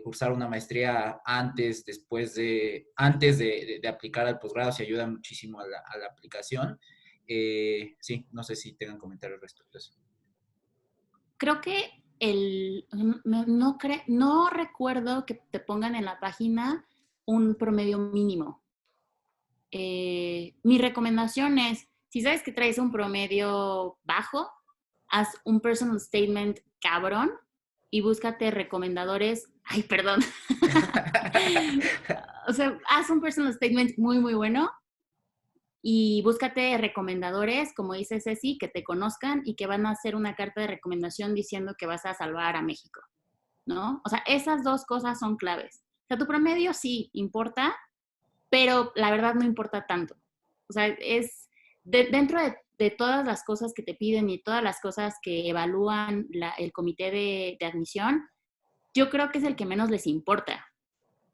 cursar una maestría antes, antes de aplicar al posgrado? Si ayuda muchísimo a la aplicación. Sí, no sé si tengan comentarios respecto a eso. Creo que no recuerdo que te pongan en la página un promedio mínimo. Mi recomendación es, si sabes que traes un promedio bajo, haz un personal statement cabrón y búscate recomendadores. Ay, perdón. O sea, haz un personal statement muy, muy bueno y búscate recomendadores, como dice Ceci, que te conozcan y que van a hacer una carta de recomendación diciendo que vas a salvar a México, ¿no? O sea, esas dos cosas son claves. O sea, tu promedio sí importa, pero la verdad no importa tanto. O sea, es dentro de todas las cosas que te piden y todas las cosas que evalúan el comité de admisión, yo creo que es el que menos les importa.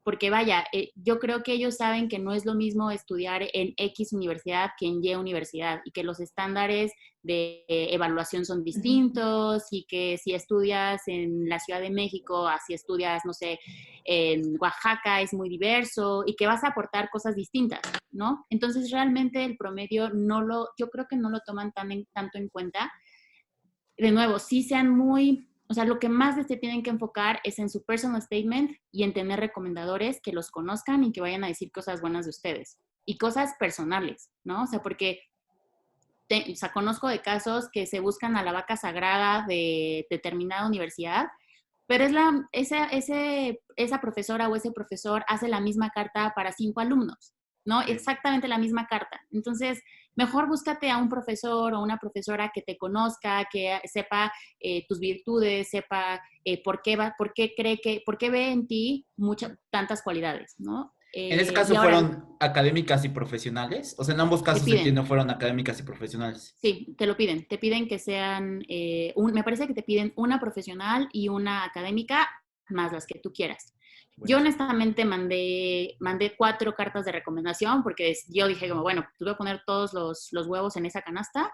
Porque vaya, yo creo que ellos saben que no es lo mismo estudiar en X universidad que en Y universidad y que los estándares de evaluación son distintos y que si estudias en la Ciudad de México, así estudias, no sé, en Oaxaca es muy diverso y que vas a aportar cosas distintas, ¿no? Entonces realmente el promedio yo creo que no lo toman tanto en cuenta. De nuevo, sí sean muy, o sea, lo que más se tienen que enfocar es en su personal statement y en tener recomendadores que los conozcan y que vayan a decir cosas buenas de ustedes y cosas personales, ¿no? O sea, porque o sea, conozco de casos que se buscan a la vaca sagrada de determinada universidad, pero esa profesora o ese profesor hace la misma carta para 5 alumnos, ¿no? Exactamente la misma carta. Entonces, mejor búscate a un profesor o una profesora que te conozca, que sepa tus virtudes, sepa por qué ve en ti tantas cualidades, ¿no? En este Y caso ahora fueron académicas y profesionales. O sea, en ambos te casos piden, entiendo fueron académicas y profesionales. sí, te lo piden. Te piden que sean, me parece que te piden una profesional y una académica, más las que tú quieras. Yo Buenísimo. honestamente mandé 4 cartas de recomendación porque yo dije como, bueno, te voy a poner todos los huevos en esa canasta.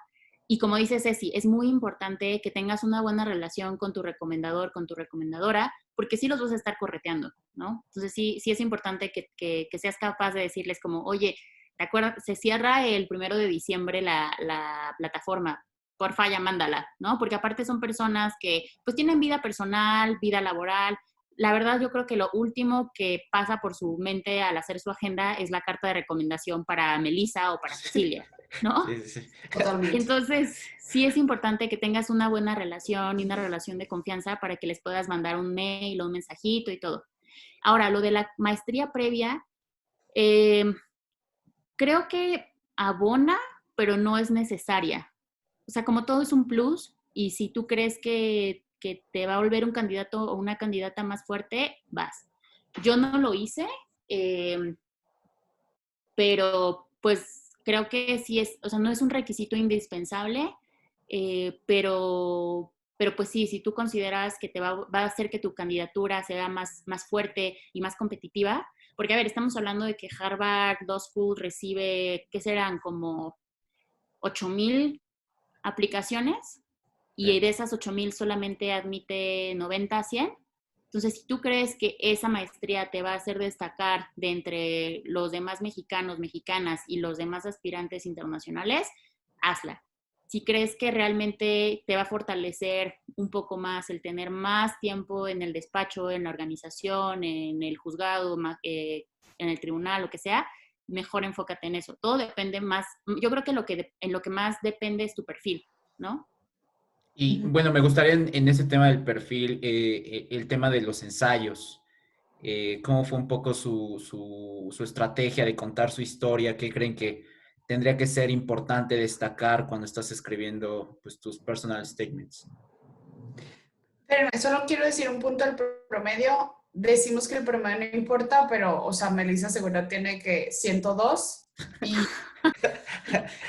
Y como dice Ceci, es muy importante que tengas una buena relación con tu recomendador, con tu recomendadora, porque sí los vas a estar correteando, ¿no? Entonces sí es importante que seas capaz de decirles como, oye, ¿te acuerdas? Se cierra el 1 de diciembre la plataforma. Porfa, ya mándala, ¿no? Porque aparte son personas que pues tienen vida personal, vida laboral. La verdad, yo creo que lo último que pasa por su mente al hacer su agenda es la carta de recomendación para Melissa o para Cecilia, ¿no? Sí, sí, sí. Totalmente. Entonces, sí es importante que tengas una buena relación y una relación de confianza para que les puedas mandar un mail o un mensajito y todo. Ahora, lo de la maestría previa, eh, creo que abona, pero no es necesaria. O sea, como todo es un plus, y si tú crees que te va a volver un candidato o una candidata más fuerte, vas. Yo no lo hice, eh, pero pues creo que sí es, o sea, no es un requisito indispensable, pero pues sí, si tú consideras que va a hacer que tu candidatura sea más fuerte y más competitiva, porque a ver, estamos hablando de que Harvard Law School recibe, ¿qué serán? Como 8,000 aplicaciones y de esas 8,000 solamente admite 90 a 100. Entonces, si tú crees que esa maestría te va a hacer destacar de entre los demás mexicanos, mexicanas y los demás aspirantes internacionales, hazla. Si crees que realmente te va a fortalecer un poco más el tener más tiempo en el despacho, en la organización, en el juzgado, en el tribunal, lo que sea, mejor enfócate en eso. Todo depende más, yo creo que, en lo que más depende es tu perfil, ¿no? Y Ujú. bueno, me gustaría en ese tema del perfil, el tema de los ensayos. ¿Cómo fue un poco su estrategia de contar su historia? ¿Qué creen que tendría que ser importante destacar cuando estás escribiendo pues, tus personal statements? Pero solo quiero decir un punto del promedio. Decimos que el promedio no importa, pero, o sea, Melissa seguro tiene que 102 y,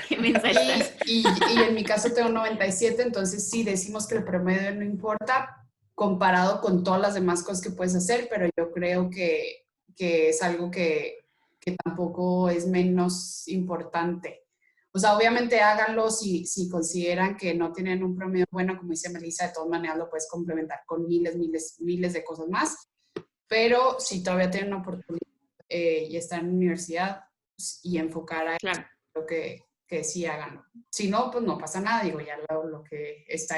Qué mensa estás. y en mi caso tengo 97, entonces sí decimos que el promedio no importa comparado con todas las demás cosas que puedes hacer, pero yo creo que es algo que tampoco es menos importante. O sea, obviamente háganlo si consideran que no tienen un promedio bueno, como dice Melissa, de todas maneras lo puedes complementar con miles de cosas más, pero si todavía tienen una oportunidad y están en la universidad pues, y enfocar a eso, Claro. creo que sí háganlo. Si no, pues no pasa nada, digo, ya lo que está,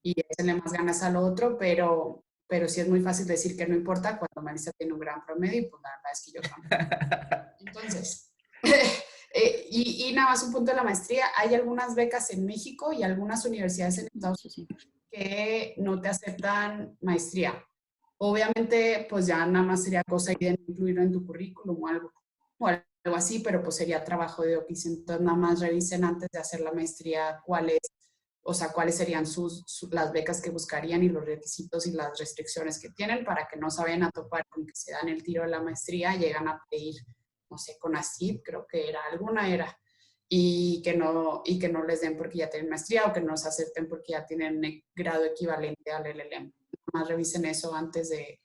y échenle más ganas al otro, pero sí es muy fácil decir que no importa cuando Melissa tiene un gran promedio y pues la verdad es que yo tampoco. Entonces, y nada más un punto de la maestría, hay algunas becas en México y algunas universidades en Estados Eso sí. Unidos que no te aceptan maestría. Obviamente, pues ya nada más sería cosa de incluirlo en tu currículum o algo así, pero pues sería trabajo de OPIS. Entonces, nada más revisen antes de hacer la maestría o sea, cuáles serían las becas que buscarían y los requisitos y las restricciones que tienen para que no se vayan a topar con que se dan el tiro de la maestría, llegan a pedir, no sé, con ACID, creo que alguna era, y que no les den porque ya tienen maestría o que no se acepten porque ya tienen grado equivalente al LLM. Más revisen eso antes de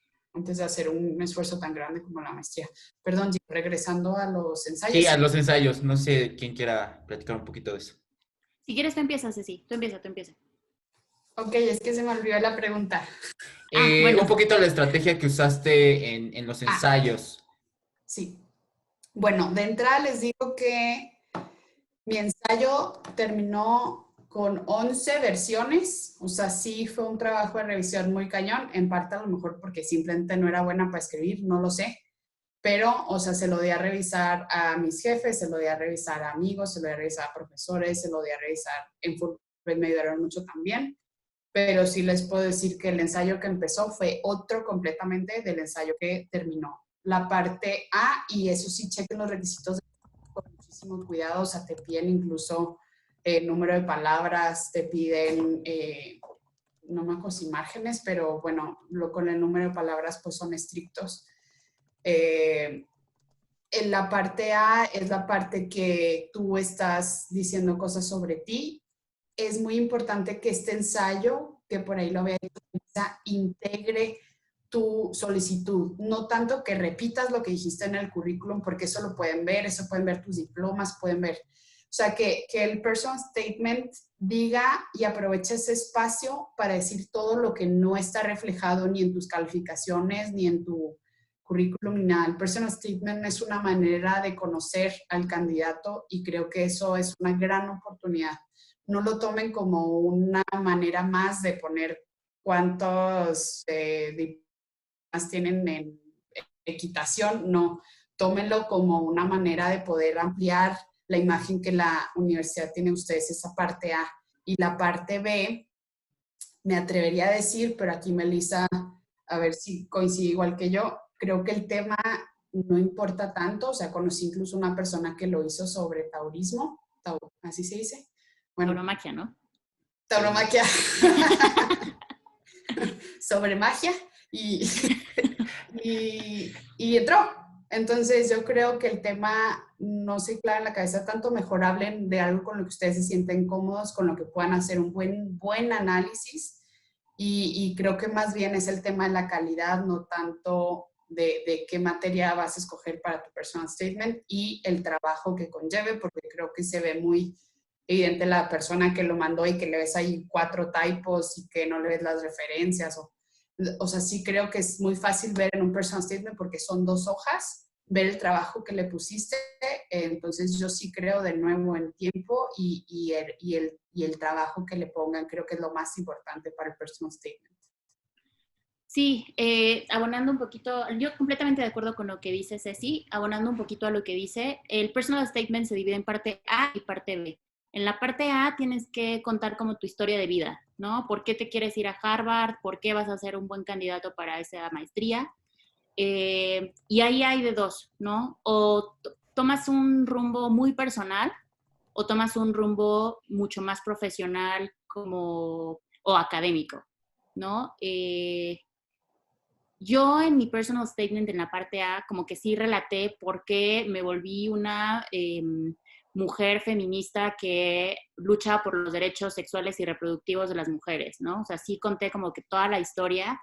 hacer un esfuerzo tan grande como la maestría. Perdón, regresando a los Sí, a ensayos. los ensayos. No sé quién quiera platicar un poquito de eso. Si quieres, tú empiezas, Ceci. Tú empieza. Ok, es que se me olvidó la pregunta. Un Bueno, poquito la estrategia que usaste en los Ah, ensayos. sí. Bueno, de entrada les digo que mi ensayo terminó con 11 versiones, o sea, sí fue un trabajo de revisión muy cañón, en parte a lo mejor porque simplemente no era buena para escribir, no lo sé, pero, o sea, se lo di a revisar a mis jefes, se lo di a revisar a amigos, se lo di a revisar a profesores, se lo di a revisar en Fulbright, me ayudaron mucho también, pero sí les puedo decir que el ensayo que empezó fue otro completamente del ensayo que terminó. La parte A, y eso sí, chequen los requisitos con muchísimo cuidado, o sea, te piden incluso número de palabras, te piden, no me acuerdo si márgenes, pero bueno, con el número de palabras pues son estrictos. En la parte A es la parte que tú estás diciendo cosas sobre ti. Es muy importante que este ensayo, que por ahí lo había dicho, integre tu solicitud. No tanto que repitas lo que dijiste en el currículum, porque eso lo pueden ver, eso pueden ver tus diplomas, pueden ver. O sea, que el personal statement diga y aproveche ese espacio para decir todo lo que no está reflejado ni en tus calificaciones, ni en tu currículum, ni nada. El personal statement es una manera de conocer al candidato y creo que eso es una gran oportunidad. No lo tomen como una manera más de poner cuántos diplomas tienen en equitación, no. Tómenlo como una manera de poder ampliar la imagen que la universidad tiene de ustedes, esa parte A. Y la parte B, me atrevería a decir, pero aquí Melissa, a ver si coincide igual que yo, creo que el tema no importa tanto, o sea, conocí incluso una persona que lo hizo sobre taurismo, así se dice. Bueno, tauromaquia, ¿no? Tauromaquia. Sobre magia y entró. Entonces yo creo que el tema no se clava en la cabeza tanto, mejor hablen de algo con lo que ustedes se sienten cómodos, con lo que puedan hacer un buen análisis y creo que más bien es el tema de la calidad, no tanto de qué materia vas a escoger para tu personal statement y el trabajo que conlleve, porque creo que se ve muy evidente la persona que lo mandó y que le ves ahí 4 typos y que no le ves las referencias. O sea, sí creo que es muy fácil ver en un personal statement porque son 2 hojas, ver el trabajo que le pusiste. Entonces yo sí creo de nuevo en tiempo y el trabajo que le pongan, creo que es lo más importante para el personal statement. Sí, abonando un poquito, yo completamente de acuerdo con lo que dice Ceci, abonando un poquito a lo que dice, el personal statement se divide en parte A y parte B. En la parte A tienes que contar como tu historia de vida, ¿no? ¿Por qué te quieres ir a Harvard? ¿Por qué vas a ser un buen candidato para esa maestría? Y ahí hay de dos, ¿no? O tomas un rumbo muy personal o tomas un rumbo mucho más profesional como, o académico, ¿no? Yo en mi personal statement en la parte A como que sí relaté por qué me volví una mujer feminista que lucha por los derechos sexuales y reproductivos de las mujeres, ¿no? O sea, sí conté como que toda la historia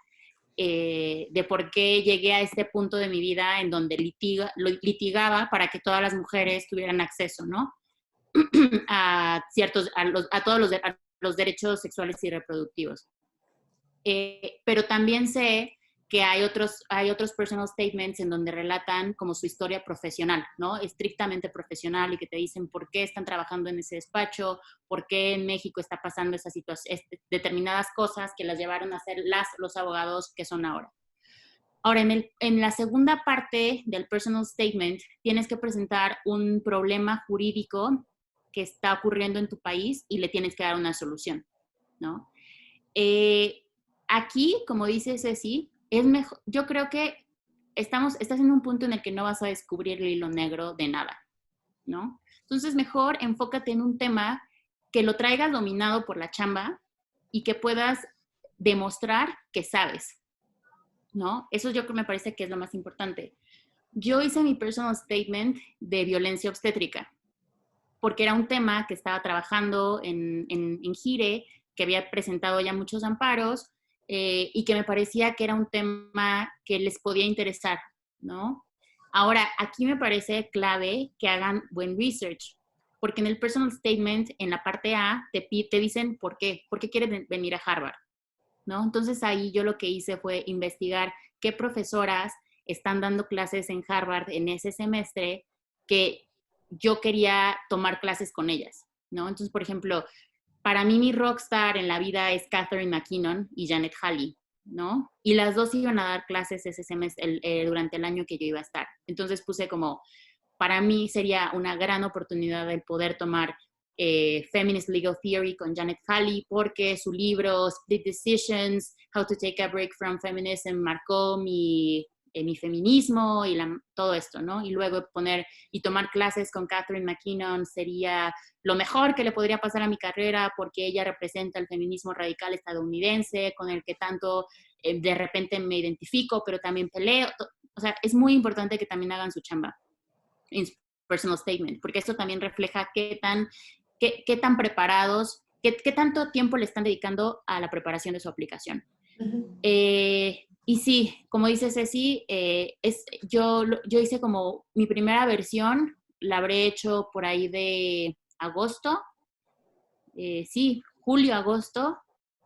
de por qué llegué a este punto de mi vida en donde litigaba para que todas las mujeres tuvieran acceso, ¿no? A todos los derechos sexuales y reproductivos. Pero también sé que hay otros personal statements en donde relatan como su historia profesional, ¿no? Estrictamente profesional y que te dicen por qué están trabajando en ese despacho, por qué en México está pasando esas determinadas cosas que las llevaron a ser los abogados que son ahora. Ahora, en la segunda parte del personal statement, tienes que presentar un problema jurídico que está ocurriendo en tu país y le tienes que dar una solución, ¿no? Aquí, como dice Ceci, es mejor, yo creo que estás en un punto en el que no vas a descubrir el hilo negro de nada, ¿no? Entonces, mejor enfócate en un tema que lo traigas dominado por la chamba y que puedas demostrar que sabes, ¿no? Eso yo creo que me parece que es lo más importante. Yo hice mi personal statement de violencia obstétrica, porque era un tema que estaba trabajando en Gire, que había presentado ya muchos amparos, y que me parecía que era un tema que les podía interesar, ¿no? Ahora, aquí me parece clave que hagan buen research, porque en el personal statement, en la parte A, te dicen por qué quieres venir a Harvard, ¿no? Entonces ahí yo lo que hice fue investigar qué profesoras están dando clases en Harvard en ese semestre que yo quería tomar clases con ellas, ¿no? Entonces, por ejemplo, para mí mi rockstar en la vida es Catherine McKinnon y Janet Halley, ¿no? Y las dos iban a dar clases ese semestre, durante el año que yo iba a estar. Entonces puse como, para mí sería una gran oportunidad el poder tomar Feminist Legal Theory con Janet Halley, porque su libro Split Decisions, How to Take a Break from Feminism marcó mi feminismo y todo esto, ¿no? Y luego tomar clases con Catherine McKinnon sería lo mejor que le podría pasar a mi carrera porque ella representa el feminismo radical estadounidense con el que tanto de repente me identifico, pero también peleo. O sea, es muy importante que también hagan su chamba. personal statement, porque esto también refleja qué tan preparados, qué tanto tiempo le están dedicando a la preparación de su aplicación. Y sí, como dice Ceci, yo hice como mi primera versión, la habré hecho por ahí de agosto, sí, julio, agosto,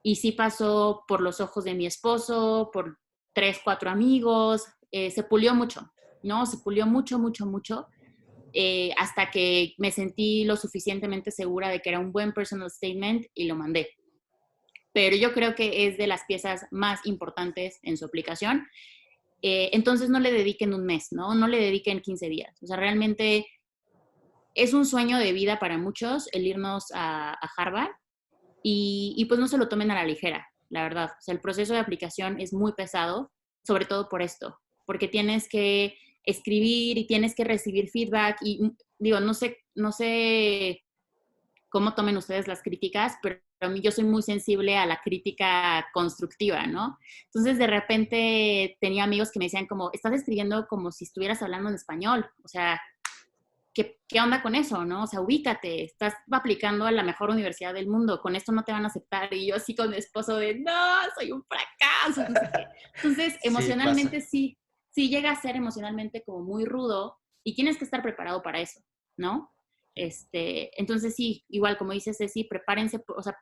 y sí pasó por los ojos de mi esposo, por 3, 4 amigos, se pulió mucho, ¿no? Se pulió mucho, mucho, mucho, hasta que me sentí lo suficientemente segura de que era un buen personal statement y lo mandé. Pero yo creo que es de las piezas más importantes en su aplicación. Entonces no le dediquen un mes, ¿no? No le dediquen 15 días. O sea, realmente es un sueño de vida para muchos el irnos a Harvard y pues no se lo tomen a la ligera, la verdad. O sea, el proceso de aplicación es muy pesado, sobre todo por esto, porque tienes que escribir y tienes que recibir feedback y digo, no sé cómo tomen ustedes las críticas, pero a mí yo soy muy sensible a la crítica constructiva, ¿no? Entonces, de repente tenía amigos que me decían como, estás escribiendo como si estuvieras hablando en español, o sea, ¿qué onda con eso, no? O sea, ubícate, estás aplicando a la mejor universidad del mundo, con esto no te van a aceptar. Y yo así con mi esposo de, no, soy un fracaso, no sé qué. Entonces, emocionalmente sí llega a ser emocionalmente como muy rudo y tienes que estar preparado para eso, ¿no? Entonces sí, igual como dice Ceci, prepárense, o sea,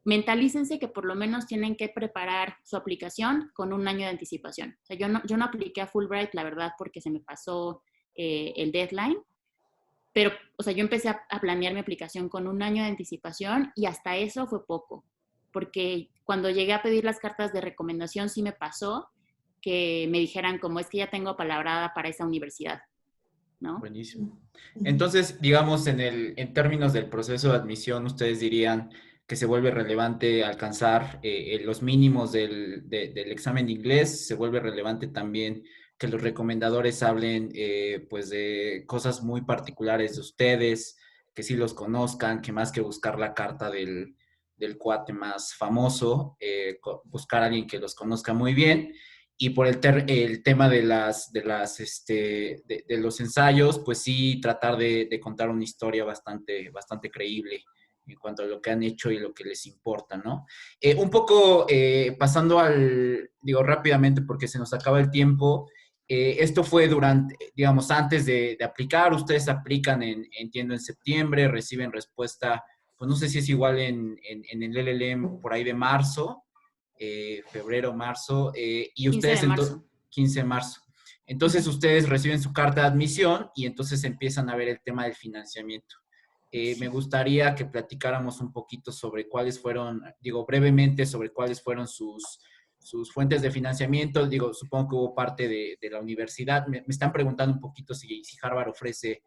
mentalícense que por lo menos tienen que preparar su aplicación con un año de anticipación. O sea, yo no apliqué a Fulbright, la verdad, porque se me pasó el deadline, pero, o sea, yo empecé a planear mi aplicación con un año de anticipación y hasta eso fue poco, porque cuando llegué a pedir las cartas de recomendación sí me pasó que me dijeran como es que ya tengo palabrada para esa universidad, ¿no? Buenísimo. Entonces, digamos, en términos del proceso de admisión, ustedes dirían que se vuelve relevante alcanzar los mínimos del examen de inglés, se vuelve relevante también que los recomendadores hablen pues de cosas muy particulares de ustedes, que sí los conozcan, que más que buscar la carta del cuate más famoso, buscar a alguien que los conozca muy bien. Y por el tema de los ensayos, pues sí, tratar de contar una historia bastante creíble en cuanto a lo que han hecho y lo que les importa, ¿no? Un poco pasando digo rápidamente porque se nos acaba el tiempo, esto fue digamos, antes de aplicar, ustedes aplican entiendo, en septiembre, reciben respuesta, pues no sé si es igual en el LLM por ahí de marzo, febrero, marzo, y 15 ustedes de marzo. 15 de marzo. Entonces ustedes reciben su carta de admisión y entonces empiezan a ver el tema del financiamiento. Me gustaría que platicáramos un poquito sobre cuáles fueron, digo brevemente, sobre cuáles fueron sus fuentes de financiamiento. Digo, supongo que hubo parte de la universidad. Me están preguntando un poquito si Harvard ofrece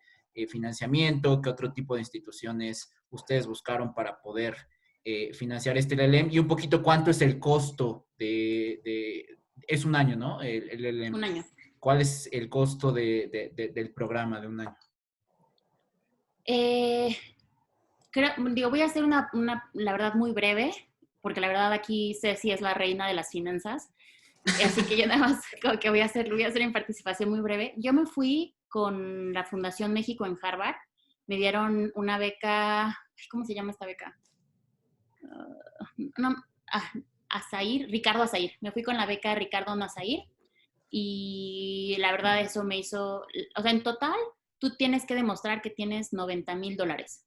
financiamiento, qué otro tipo de instituciones ustedes buscaron para poder financiar este LLM y un poquito cuánto es el costo es un año, ¿no? El LLM. Un año. ¿Cuál es el costo del programa de un año? Voy a hacer la verdad, muy breve, porque la verdad aquí Ceci es la reina de las finanzas, así que yo nada más como que voy a hacer en participación muy breve. Yo me fui con la Fundación México en Harvard, me dieron una beca, ¿cómo se llama esta beca? Ricardo Azair. Me fui con la beca de Ricardo Azair y la verdad eso me hizo, o sea, en total tú tienes que demostrar que tienes $90,000,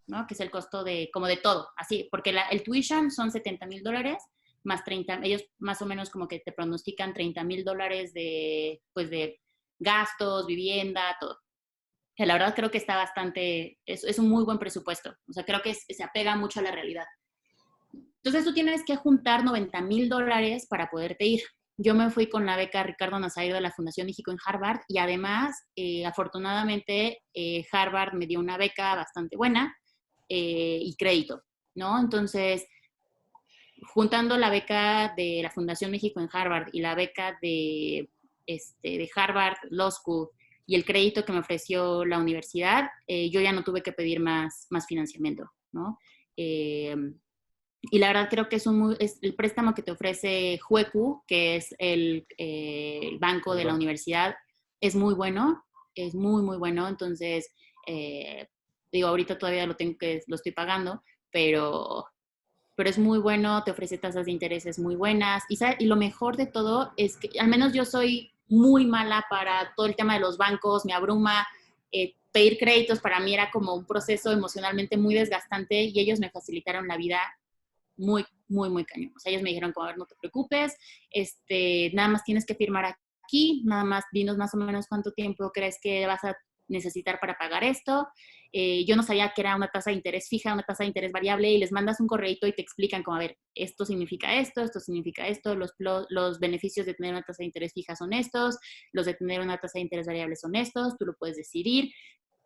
¿no? Que es el costo como de todo, así, porque el tuition son $70,000 más 30, ellos más o menos como que te pronostican $30,000 pues de gastos, vivienda, todo. Que la verdad creo que está es un muy buen presupuesto, o sea, creo que se apega mucho a la realidad. Entonces tú tienes que juntar $90,000 para poderte ir. Yo me fui con la beca Ricardo Nazario de la Fundación México en Harvard y además, afortunadamente, Harvard me dio una beca bastante buena y crédito, ¿no? Entonces, juntando la beca de la Fundación México en Harvard y la beca de Harvard Law School y el crédito que me ofreció la universidad, yo ya no tuve que pedir más financiamiento, ¿no? Y la verdad creo que es el préstamo que te ofrece Huecu, que es el banco de la universidad, es muy bueno. es muy, muy bueno. Entonces, digo, ahorita todavía lo estoy pagando, pero es muy bueno, te ofrece tasas de intereses muy buenas. Y lo mejor de todo es que, al menos yo soy muy mala para todo el tema de los bancos, me abruma. Pedir créditos para mí era como un proceso emocionalmente muy desgastante y ellos me facilitaron la vida muy, muy, muy cañón. O sea, ellos me dijeron, como, a ver, no te preocupes, nada más tienes que firmar aquí, nada más dinos más o menos cuánto tiempo crees que vas a necesitar para pagar esto. Yo no sabía que era una tasa de interés fija, una tasa de interés variable, y les mandas un correíto y te explican como, a ver, esto significa esto significa esto, los beneficios de tener una tasa de interés fija son estos, los de tener una tasa de interés variable son estos, tú lo puedes decidir.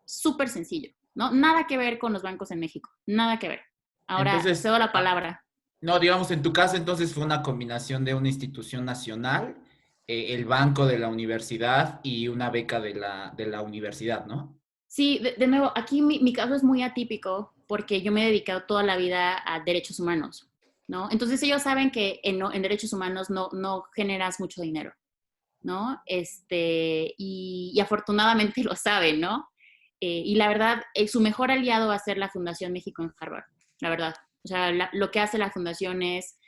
Súper sencillo, ¿no? Nada que ver con los bancos en México, nada que ver. Ahora Entonces, cedo la palabra. no, digamos, en tu caso entonces fue una combinación de una institución nacional, el banco de la universidad y una beca de la universidad, ¿no? Sí, de nuevo, aquí mi caso es muy atípico porque yo me he dedicado toda la vida a derechos humanos, ¿no? Entonces ellos saben que en derechos humanos no generas mucho dinero, ¿no? Y afortunadamente lo saben, ¿no? Y la verdad, su mejor aliado va a ser la Fundación México en Harvard, la verdad. O sea, lo que hace la fundación es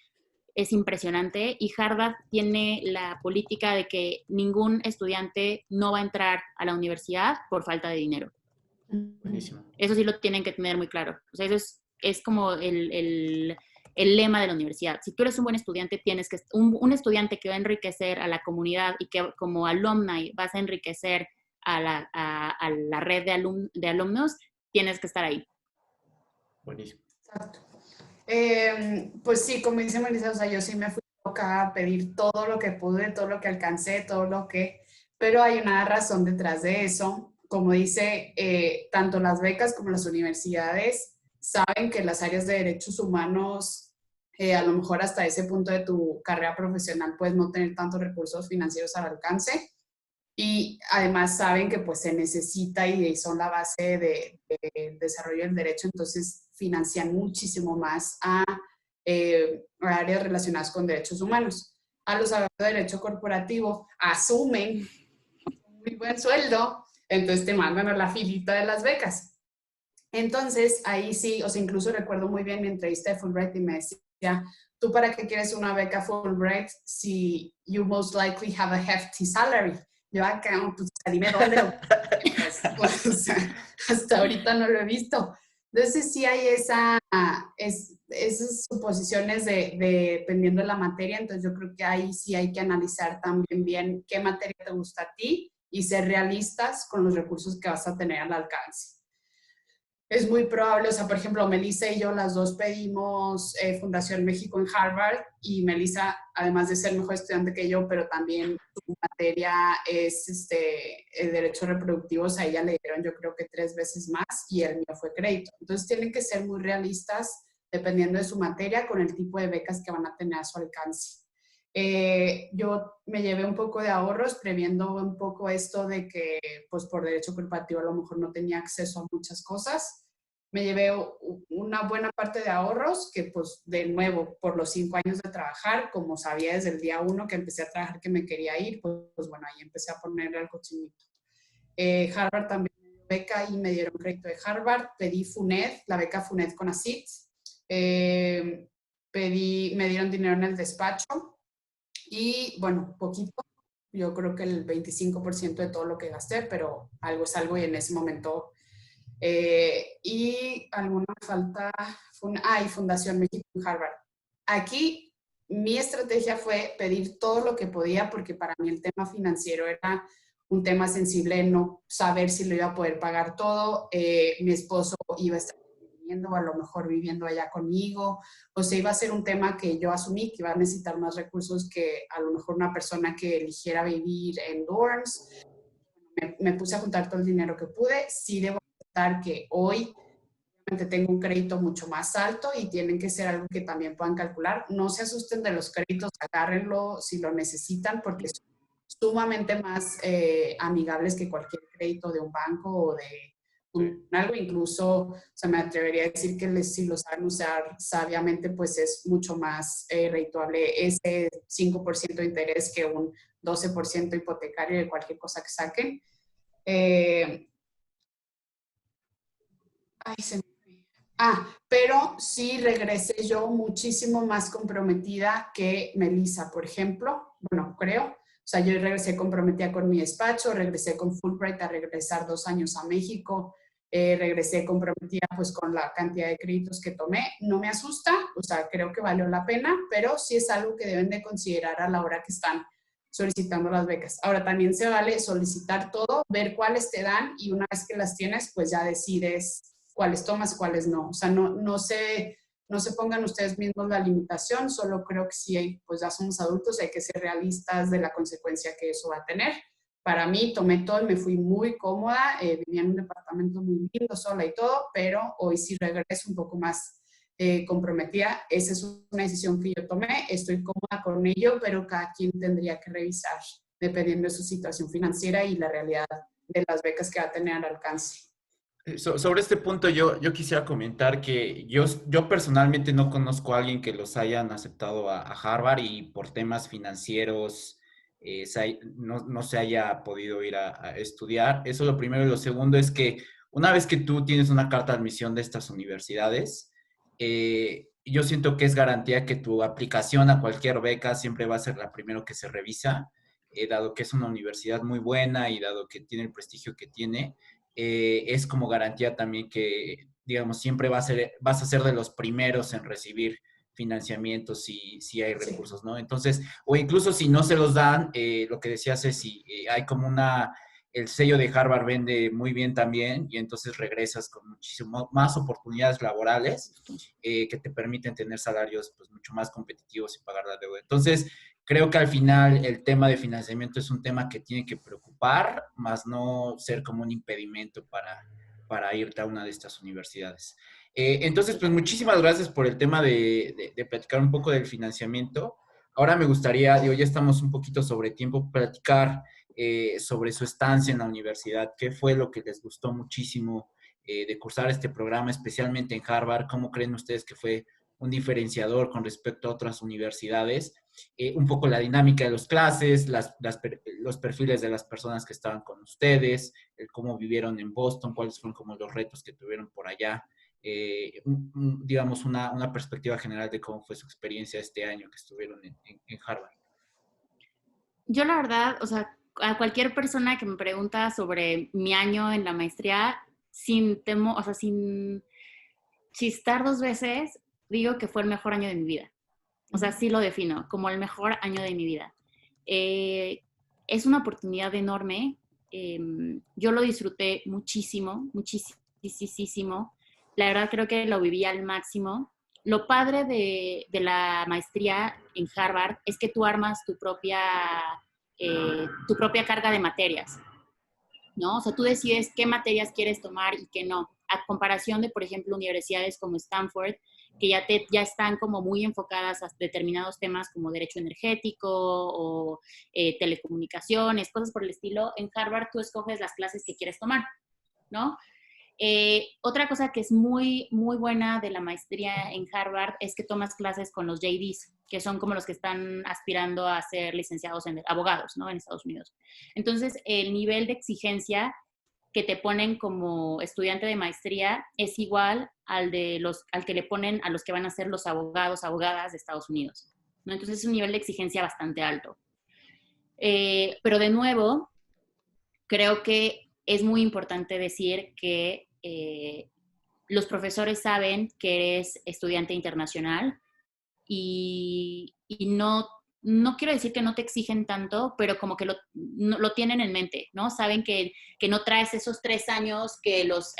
impresionante, y Harvard tiene la política de que ningún estudiante no va a entrar a la universidad por falta de dinero. Buenísimo. Eso sí lo tienen que tener muy claro. O sea, eso es como el lema de la universidad. Si tú eres un buen estudiante, tienes que, un estudiante que va a enriquecer a la comunidad y que como alumni vas a enriquecer a la red de alumnos, tienes que estar ahí. Buenísimo. Exacto. Pues sí, como dice Melissa, o sea, yo sí me fui loca a pedir todo lo que pude, todo lo que alcancé, pero hay una razón detrás de eso. Como dice, tanto las becas como las universidades saben que las áreas de derechos humanos, a lo mejor hasta ese punto de tu carrera profesional, puedes no tener tantos recursos financieros al alcance. Y además saben que pues se necesita y son la base de desarrollo del derecho, entonces financian muchísimo más a áreas relacionadas con derechos humanos. A los abogados de derecho corporativo asumen un muy buen sueldo, entonces te mandan a la filita de las becas. Entonces ahí sí, o sea, incluso recuerdo muy bien mi entrevista de Fulbright y me decía, ¿tú para qué quieres una beca Fulbright si you most likely have a hefty salary? Yo acá, pues, dime dónde lo... Pues, o sea, hasta ahorita no lo he visto. Entonces sí hay esas suposiciones dependiendo de la materia, entonces yo creo que ahí sí hay que analizar también bien qué materia te gusta a ti y ser realistas con los recursos que vas a tener al alcance. Es muy probable, o sea, por ejemplo, Melissa y yo las dos pedimos Fundación México en Harvard, y Melissa, además de ser mejor estudiante que yo, pero también su materia es el derecho reproductivo, o sea, a ella le dieron yo creo que 3 veces más y el mío fue crédito. Entonces tienen que ser muy realistas dependiendo de su materia con el tipo de becas que van a tener a su alcance. Yo me llevé un poco de ahorros previendo un poco esto de que pues por derecho corporativo a lo mejor no tenía acceso a muchas cosas. Me llevé una buena parte de ahorros que pues de nuevo por los 5 años de trabajar, como sabía desde el día 1 que empecé a trabajar que me quería ir, pues bueno, ahí empecé a ponerle al cochinito. Harvard también me dio beca y me dieron crédito de Harvard. Pedí FUNED, la beca FUNED con ACID. Me dieron dinero en el despacho. Y bueno, poquito, yo creo que el 25% de todo lo que gasté, pero algo es algo y en ese momento. Y alguna me falta, y Fundación México en Harvard. Aquí mi estrategia fue pedir todo lo que podía porque para mí el tema financiero era un tema sensible, no saber si lo iba a poder pagar todo. Mi esposo iba a estar viviendo, o a lo mejor viviendo allá conmigo, o sea, iba a ser un tema que yo asumí que iba a necesitar más recursos que a lo mejor una persona que eligiera vivir en dorms. Me puse a juntar todo el dinero que pude. Sí debo aceptar que hoy tengo un crédito mucho más alto y tienen que ser algo que también puedan calcular. No se asusten de los créditos, agárrenlo si lo necesitan porque son sumamente más amigables que cualquier crédito de un banco o de algo. Incluso, o sea, me atrevería a decir que si lo saben usar sabiamente, pues es mucho más redituable ese 5% de interés que un 12% hipotecario de cualquier cosa que saquen. Ay, se me pero sí regresé yo muchísimo más comprometida que Melissa, por ejemplo. Bueno, creo. O sea, yo regresé comprometida con mi despacho, regresé con Fulbright a regresar 2 años a México, regresé comprometida pues con la cantidad de créditos que tomé. No me asusta, o sea, creo que valió la pena, pero sí es algo que deben de considerar a la hora que están solicitando las becas. Ahora, también se vale solicitar todo, ver cuáles te dan y una vez que las tienes, pues ya decides cuáles tomas, cuáles no. O sea, no se pongan ustedes mismos la limitación, solo creo que sí, pues ya somos adultos, hay que ser realistas de la consecuencia que eso va a tener. Para mí, tomé todo y me fui muy cómoda, vivía en un departamento muy lindo, sola y todo, pero hoy sí regreso un poco más comprometida. Esa es una decisión que yo tomé, estoy cómoda con ello, pero cada quien tendría que revisar dependiendo de su situación financiera y la realidad de las becas que va a tener al alcance. Sobre este punto yo quisiera comentar que yo personalmente no conozco a alguien que los hayan aceptado a Harvard y por temas financieros no se haya podido ir a estudiar. Eso es lo primero. Y lo segundo es que una vez que tú tienes una carta de admisión de estas universidades, yo siento que es garantía que tu aplicación a cualquier beca siempre va a ser la primero que se revisa, dado que es una universidad muy buena y dado que tiene el prestigio que tiene. Es como garantía también que, digamos, siempre vas a ser de los primeros en recibir financiamiento si hay recursos, ¿no? Entonces, o incluso si no se los dan, lo que decía Ceci, hay como el sello de Harvard vende muy bien también y entonces regresas con muchísimo más oportunidades laborales que te permiten tener salarios pues mucho más competitivos y pagar la deuda. Entonces, creo que al final el tema de financiamiento es un tema que tiene que preocupar, más no ser como un impedimento para irte a una de estas universidades. Entonces, pues muchísimas gracias por el tema de platicar un poco del financiamiento. Ahora me gustaría, digo, ya estamos un poquito sobre tiempo, platicar sobre su estancia en la universidad. ¿Qué fue lo que les gustó muchísimo de cursar este programa, especialmente en Harvard? ¿Cómo creen ustedes que fue un diferenciador con respecto a otras universidades? Un poco la dinámica de las clases, los perfiles de las personas que estaban con ustedes, el cómo vivieron en Boston, cuáles fueron como los retos que tuvieron por allá, digamos una perspectiva general de cómo fue su experiencia este año que estuvieron en Harvard. Yo la verdad, o sea, a cualquier persona que me pregunta sobre mi año en la maestría, sin temor, o sea, sin chistar 2 veces, digo que fue el mejor año de mi vida. O sea, sí lo defino como el mejor año de mi vida. Es una oportunidad enorme. Yo lo disfruté muchísimo, muchísimo. La verdad creo que lo viví al máximo. Lo padre de la maestría en Harvard es que tú armas tu propia carga de materias, ¿no? O sea, tú decides qué materias quieres tomar y qué no. A comparación de, por ejemplo, universidades como Stanford, que ya están como muy enfocadas a determinados temas como derecho energético o telecomunicaciones, cosas por el estilo. En Harvard tú escoges las clases que quieres tomar, ¿no? Otra cosa que es muy, muy buena de la maestría en Harvard es que tomas clases con los JDs, que son como los que están aspirando a ser licenciados en abogados, ¿no? En Estados Unidos. Entonces, el nivel de exigencia que te ponen como estudiante de maestría es igual al que le ponen a los que van a ser los abogados, abogadas de Estados Unidos, ¿no? Entonces, es un nivel de exigencia bastante alto. Pero de nuevo, creo que es muy importante decir que los profesores saben que eres estudiante internacional y no quiero decir que no te exigen tanto, pero como que lo tienen en mente, ¿no? Saben que no traes esos 3 años que los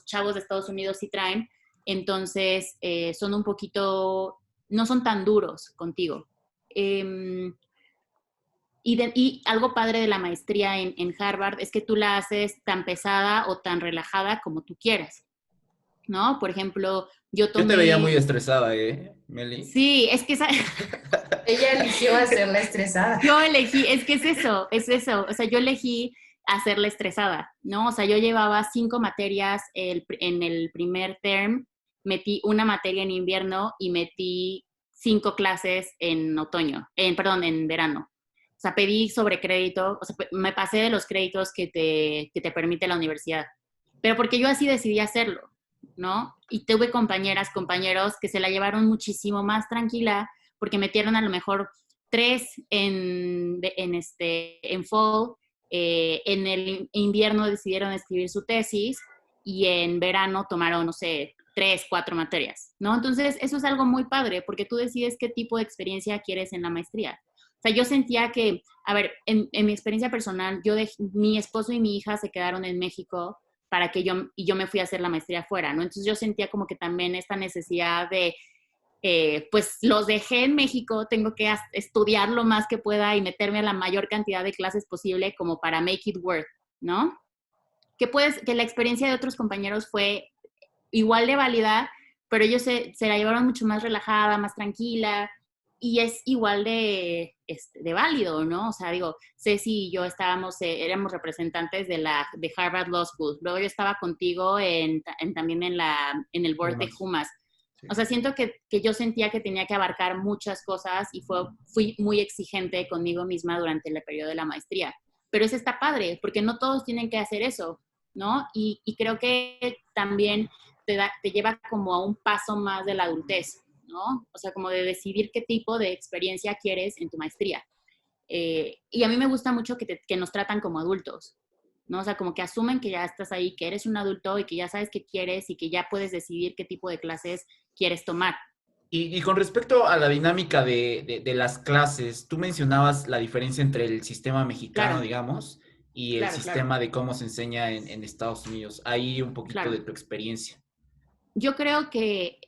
chavos de Estados Unidos sí traen, entonces son un poquito, no son tan duros contigo. Y algo padre de la maestría en Harvard es que tú la haces tan pesada o tan relajada como tú quieras, ¿no? Por ejemplo, yo Yo te veía muy tomé... estresada, Meli. Sí, es que Ella eligió hacerla estresada. yo elegí, es que es eso. O sea, yo elegí hacerla estresada, ¿no? O sea, yo llevaba 5 materias en el primer term, metí una materia en invierno y metí 5 clases en verano. sea, pedí sobrecrédito, o sea, me pasé de los créditos que te permite la universidad. Pero porque yo así decidí hacerlo, ¿no? Y tuve compañeros que se la llevaron muchísimo más tranquila porque metieron a lo mejor 3 en fall, en el invierno decidieron escribir su tesis y en verano tomaron, no sé, 3, 4 materias, ¿no? Entonces, eso es algo muy padre porque tú decides qué tipo de experiencia quieres en la maestría. O sea, yo sentía que, a ver, en mi experiencia personal, mi esposo y mi hija se quedaron en México para que yo me fui a hacer la maestría afuera, ¿no? Entonces yo sentía como que también esta necesidad de, pues los dejé en México, tengo que estudiar lo más que pueda y meterme a la mayor cantidad de clases posible como para make it work, ¿no? Que la experiencia de otros compañeros fue igual de válida, pero ellos se la llevaron mucho más relajada, más tranquila, y es igual de válido, ¿no? O sea, digo, Ceci y yo éramos representantes de Harvard Law School, luego yo estaba contigo también en el board de JUMAS. Sí. O sea, siento que yo sentía que tenía que abarcar muchas cosas y fui muy exigente conmigo misma durante el periodo de la maestría. Pero eso está padre, porque no todos tienen que hacer eso, ¿no? Y creo que también te lleva como a un paso más de la adultez, ¿no? O sea, como de decidir qué tipo de experiencia quieres en tu maestría. Y a mí me gusta mucho que nos tratan como adultos, ¿no? O sea, como que asumen que ya estás ahí, que eres un adulto y que ya sabes qué quieres y que ya puedes decidir qué tipo de clases quieres tomar. Y con respecto a la dinámica de las clases, tú mencionabas la diferencia entre el sistema mexicano, Claro, digamos, y el claro, claro, sistema de cómo se enseña en Estados Unidos. Ahí un poquito claro. de tu experiencia. Yo creo que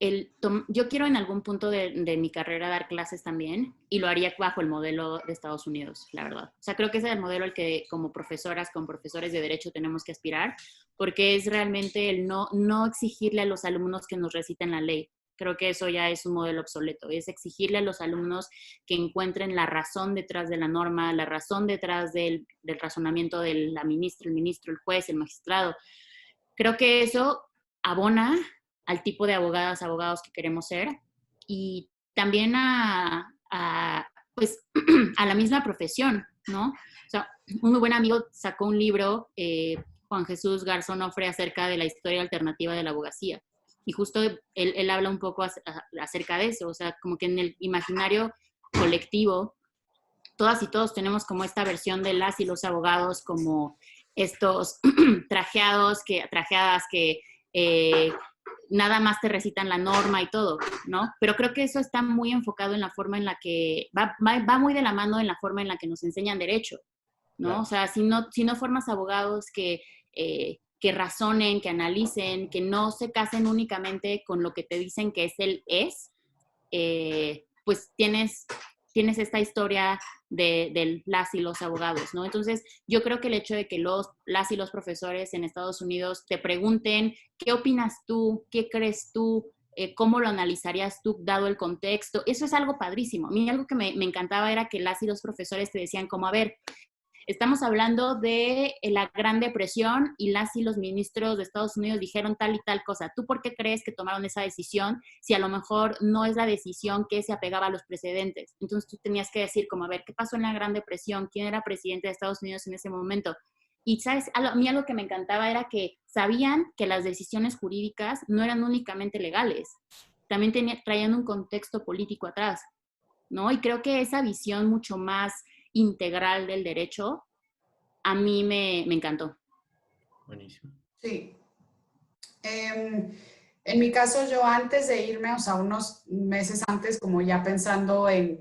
yo quiero en algún punto de mi carrera dar clases también y lo haría bajo el modelo de Estados Unidos, la verdad. O sea, creo que ese es el modelo al que como profesoras, como profesores de derecho tenemos que aspirar, porque es realmente el no exigirle a los alumnos que nos reciten la ley. Creo que eso ya es un modelo obsoleto. Es exigirle a los alumnos que encuentren la razón detrás de la norma, la razón detrás del razonamiento de la ministra, el ministro, el juez, el magistrado. Creo que eso abona al tipo de abogados que queremos ser y también pues, a la misma profesión, ¿no? O sea, un muy buen amigo sacó un libro, Juan Jesús Garzón Ofre, acerca de la historia alternativa de la abogacía. Y justo él habla un poco acerca de eso, o sea, como que en el imaginario colectivo, todas y todos tenemos como esta versión de las y los abogados como estos trajeadas que nada más te recitan la norma y todo, ¿no? Pero creo que eso está muy enfocado en la forma en la que, va muy de la mano en la forma en la que nos enseñan derecho, ¿no? Claro. O sea, si no formas abogados que razonen, que analicen, que no se casen únicamente con lo que te dicen que es pues tienes esta historia de las y los abogados, ¿no? Entonces, yo creo que el hecho de que las y los profesores en Estados Unidos te pregunten, ¿qué opinas tú? ¿Qué crees tú? ¿Cómo lo analizarías tú dado el contexto? Eso es algo padrísimo. A mí algo que me encantaba era que las y los profesores te decían como, a ver, estamos hablando de la Gran Depresión y las y los ministros de Estados Unidos dijeron tal y tal cosa. ¿Tú por qué crees que tomaron esa decisión si a lo mejor no es la decisión que se apegaba a los precedentes? Entonces tú tenías que decir como, a ver, ¿qué pasó en la Gran Depresión? ¿Quién era presidente de Estados Unidos en ese momento? Y, ¿sabes? A mí algo que me encantaba era que sabían que las decisiones jurídicas no eran únicamente legales. También traían un contexto político atrás, ¿no? Y creo que esa visión mucho más integral del derecho, a mí me encantó. Buenísimo. Sí. En mi caso, yo antes de irme, o sea, unos meses antes, como ya pensando en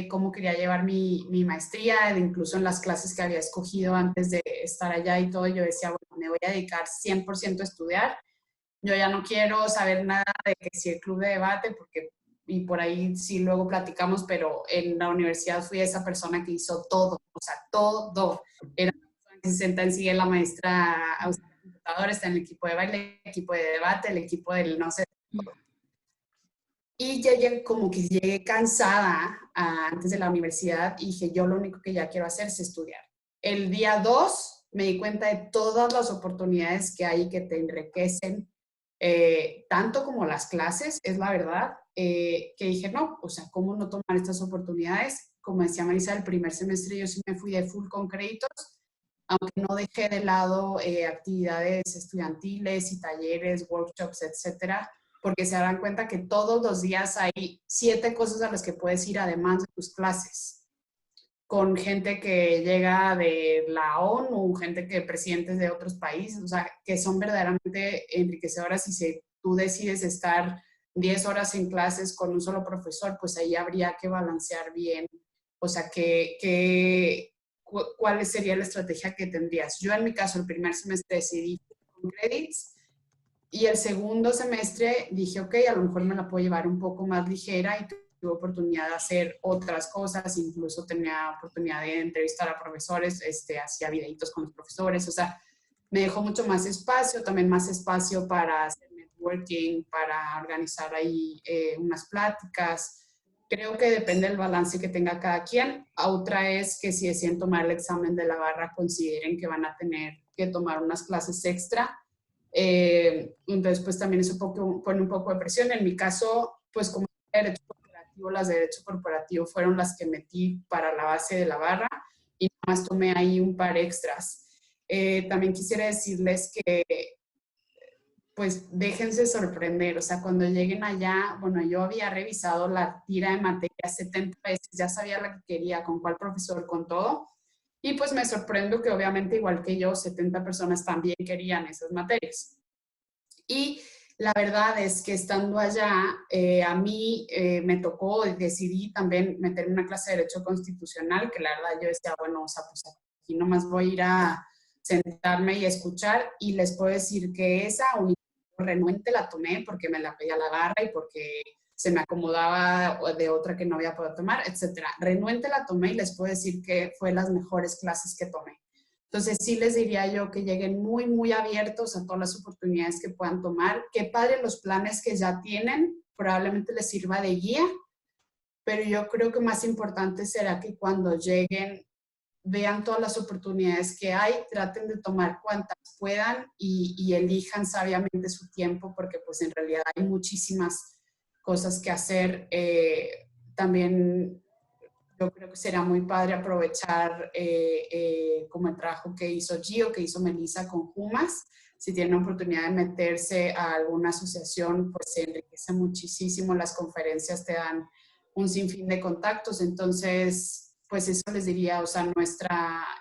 cómo quería llevar mi maestría, incluso en las clases que había escogido antes de estar allá y todo, yo decía, bueno, me voy a dedicar 100% a estudiar. Yo ya no quiero saber nada de que si el club de debate, porque, y por ahí sí luego platicamos, pero en la universidad fui esa persona que hizo todo, o sea, todo. Era la persona que se senta en sí, la maestra a usar el computador, está en el equipo de baile, el equipo de debate, el equipo del no sé. Y ya como que llegué cansada antes de la universidad y dije, yo lo único que ya quiero hacer es estudiar. El día 2 me di cuenta de todas las oportunidades que hay que te enriquecen, tanto como las clases, es la verdad, que dije, no, o sea, ¿cómo no tomar estas oportunidades? como decía Marisa, el primer semestre yo sí me fui de full con créditos, aunque no dejé de lado actividades estudiantiles y talleres, workshops, etcétera, porque se darán cuenta que todos los días hay 7 cosas a las que puedes ir además de tus clases, con gente que llega de la ONU, gente que presidentes de otros países, o sea, que son verdaderamente enriquecedoras y si tú decides estar 10 horas en clases con un solo profesor, pues ahí habría que balancear bien, o sea, ¿cuál sería la estrategia que tendrías? Yo en mi caso, el primer semestre decidí con credits y el segundo semestre dije, ok, a lo mejor me la puedo llevar un poco más ligera y tuve oportunidad de hacer otras cosas, incluso tenía oportunidad de entrevistar a profesores, hacía videitos con los profesores, o sea, me dejó mucho más espacio, también más espacio para hacer networking, para organizar ahí unas pláticas. Creo que depende del balance que tenga cada quien. Otra es que si deciden tomar el examen de la barra, consideren que van a tener que tomar unas clases extra. Entonces, pues también eso pone un poco de presión. En mi caso, pues como derecho corporativo, las de derecho corporativo fueron las que metí para la base de la barra y nada más tomé ahí un par extras. También quisiera decirles que pues déjense sorprender, o sea, cuando lleguen allá, bueno, yo había revisado la tira de materia 70 veces, ya sabía la que quería, con cuál profesor, con todo, y pues me sorprendo que obviamente igual que yo, 70 personas también querían esas materias. Y la verdad es que estando allá, a mí me tocó, decidí también meterme en una clase de Derecho Constitucional, que la verdad yo decía, bueno, o sea, pues aquí nomás voy a ir a sentarme y escuchar, y les puedo decir que esa renuente la tomé porque me la pedía la barra y porque se me acomodaba de otra que no había podido tomar, etcétera. Renuente la tomé y les puedo decir que fue las mejores clases que tomé. Entonces sí les diría yo que lleguen muy, muy abiertos a todas las oportunidades que puedan tomar. Qué padre los planes que ya tienen, probablemente les sirva de guía, pero yo creo que más importante será que cuando lleguen vean todas las oportunidades que hay, traten de tomar cuantas puedan y elijan sabiamente su tiempo porque pues en realidad hay muchísimas cosas que hacer. También yo creo que será muy padre aprovechar como el trabajo que hizo Gio, que hizo Melissa con Jumas. Si tienen la oportunidad de meterse a alguna asociación, pues se enriquece muchísimo. Las conferencias te dan un sinfín de contactos. Entonces, pues eso les diría, o sea,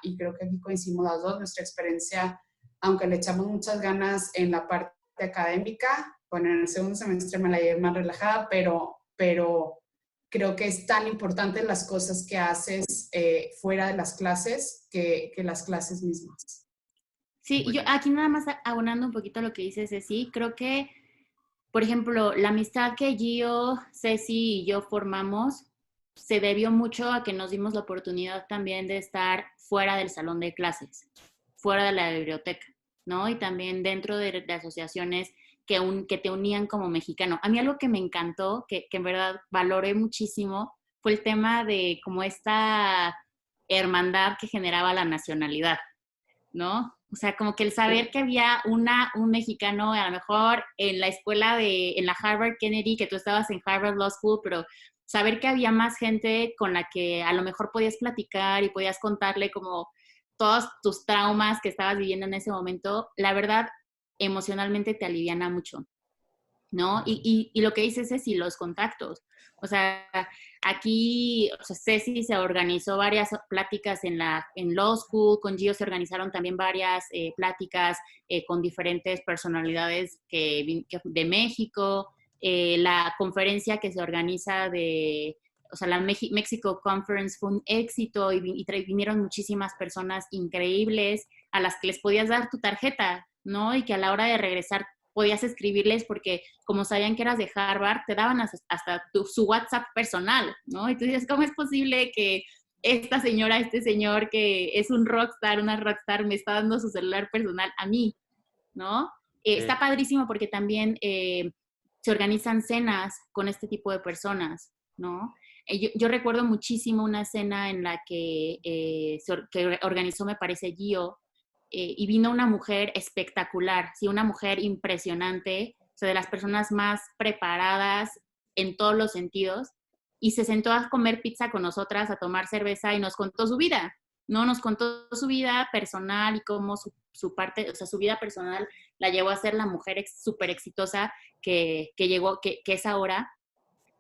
y creo que aquí coincidimos las dos, nuestra experiencia, aunque le echamos muchas ganas en la parte académica, bueno, en el segundo semestre me la llevé más relajada, pero creo que es tan importante las cosas que haces fuera de las clases que las clases mismas. Sí, yo aquí nada más abonando un poquito a lo que dices, Ceci, creo que, por ejemplo, la amistad que Gio, Ceci y yo formamos se debió mucho a que nos dimos la oportunidad también de estar fuera del salón de clases, fuera de la biblioteca, ¿no? Y también dentro de asociaciones que te unían como mexicano. A mí algo que me encantó, que en verdad valoré muchísimo, fue el tema de como esta hermandad que generaba la nacionalidad, ¿no? O sea, como que el saber que había un mexicano, a lo mejor en la escuela en la Harvard Kennedy, que tú estabas en Harvard Law School, pero saber que había más gente con la que a lo mejor podías platicar y podías contarle como todos tus traumas que estabas viviendo en ese momento, la verdad, emocionalmente te aliviana mucho, ¿no? Y lo que dices es, y los contactos. O sea, aquí, o sea, Ceci se organizó varias pláticas en Law School, con Gio se organizaron también varias pláticas con diferentes personalidades de México, la conferencia que se organiza o sea, la Mexico Conference fue un éxito y vinieron muchísimas personas increíbles a las que les podías dar tu tarjeta, ¿no? Y que a la hora de regresar podías escribirles porque como sabían que eras de Harvard, te daban hasta su WhatsApp personal, ¿no? Y tú dices, ¿cómo es posible que esta señora, este señor que es un rockstar, una rockstar, me está dando su celular personal a mí, ¿no? Está padrísimo porque también se organizan cenas con este tipo de personas, ¿no? Yo recuerdo muchísimo una cena en la que organizó, me parece, Gio, y vino una mujer espectacular, sí, una mujer impresionante, o sea, de las personas más preparadas en todos los sentidos, y se sentó a comer pizza con nosotras, a tomar cerveza y nos contó su vida, ¿no? Nos contó su vida personal y cómo su parte, o sea, su vida personal la llevó a ser la mujer súper exitosa que llegó, que es ahora.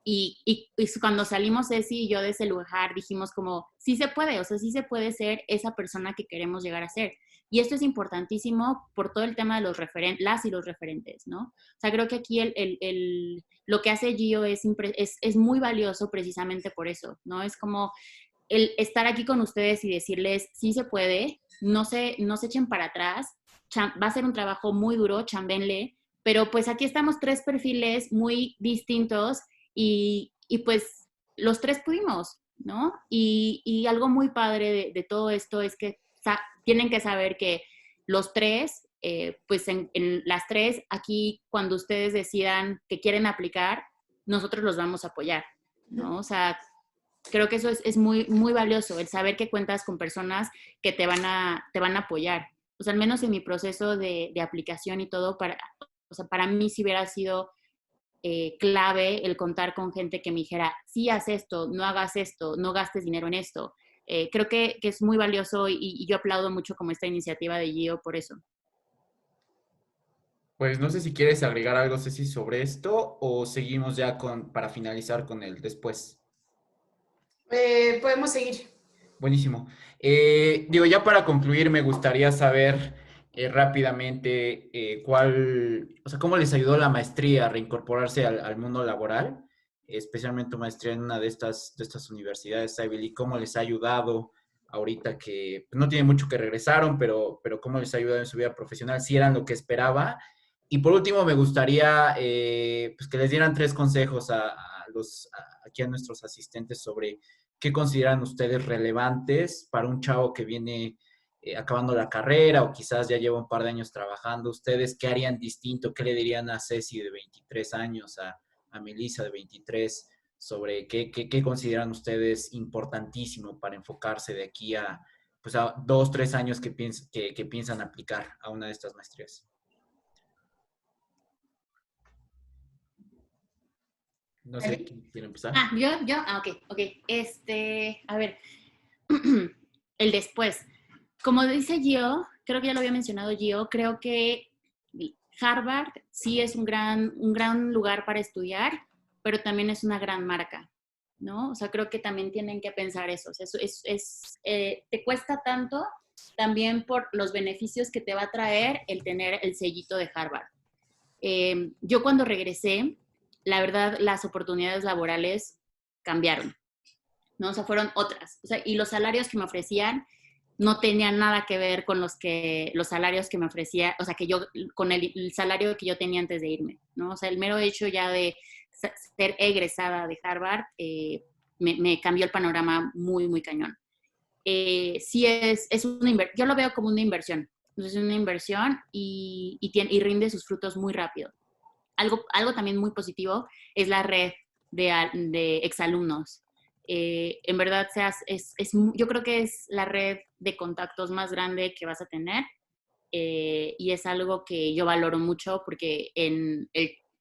Y cuando salimos Ceci y yo de ese lugar, dijimos como, sí se puede, o sea, sí se puede ser esa persona que queremos llegar a ser. Y esto es importantísimo por todo el tema de los las y los referentes, ¿no? O sea, creo que aquí lo que hace Gio es muy valioso precisamente por eso, ¿no? Es como el estar aquí con ustedes y decirles, sí se puede, no se echen para atrás, va a ser un trabajo muy duro, chambenle, pero pues aquí estamos 3 perfiles muy distintos y pues los 3 pudimos, ¿no? Y algo muy padre de todo esto es que tienen que saber que los 3, pues en las 3, aquí cuando ustedes decidan que quieren aplicar, nosotros los vamos a apoyar, ¿no? O sea, creo que eso es muy, muy valioso, el saber que cuentas con personas que te van a apoyar. O sea, al menos en mi proceso de aplicación y todo, o sea, para mí sí hubiera sido clave el contar con gente que me dijera, sí, haz esto, no hagas esto, no gastes dinero en esto. Creo que es muy valioso y yo aplaudo mucho como esta iniciativa de Gio por eso. Pues no sé si quieres agregar algo, Ceci, sobre esto o seguimos ya para finalizar con el después. Podemos seguir. Buenísimo. Digo, ya para concluir, me gustaría saber rápidamente o sea, cómo les ayudó la maestría a reincorporarse al mundo laboral, especialmente tu maestría en una de estas universidades, Ivy League, cómo les ha ayudado ahorita que pues, no tiene mucho que regresaron, pero cómo les ha ayudado en su vida profesional, si eran lo que esperaba. Y por último, me gustaría pues que les dieran 3 consejos aquí a nuestros asistentes sobre qué consideran ustedes relevantes para un chavo que viene acabando la carrera o quizás ya lleva un par de años trabajando. ¿Ustedes qué harían distinto? ¿Qué le dirían a Ceci de 23 años, a Melissa de 23, sobre qué consideran ustedes importantísimo para enfocarse de aquí pues a 2, 3 años que piensan aplicar a una de estas maestrías? No sé, ¿quién quiere empezar? Ok. A ver, el después. Como dice Gio, creo que ya lo había mencionado Gio, creo que Harvard sí es un gran lugar para estudiar, pero también es una gran marca, ¿no? O sea, creo que también tienen que pensar eso. O sea, te cuesta tanto también por los beneficios que te va a traer el tener el sellito de Harvard. Yo cuando regresé, la verdad, las oportunidades laborales cambiaron, ¿no? O sea, fueron otras. O sea, y los salarios que me ofrecían no tenían nada que ver con los salarios que me ofrecía, o sea, con el salario que yo tenía antes de irme, ¿no? O sea, el mero hecho ya de ser egresada de Harvard me cambió el panorama muy, muy cañón. Sí yo lo veo como una inversión. Entonces, es una inversión y rinde sus frutos muy rápido. Algo también muy positivo es la red de exalumnos. En verdad, yo creo que es la red de contactos más grande que vas a tener y es algo que yo valoro mucho porque en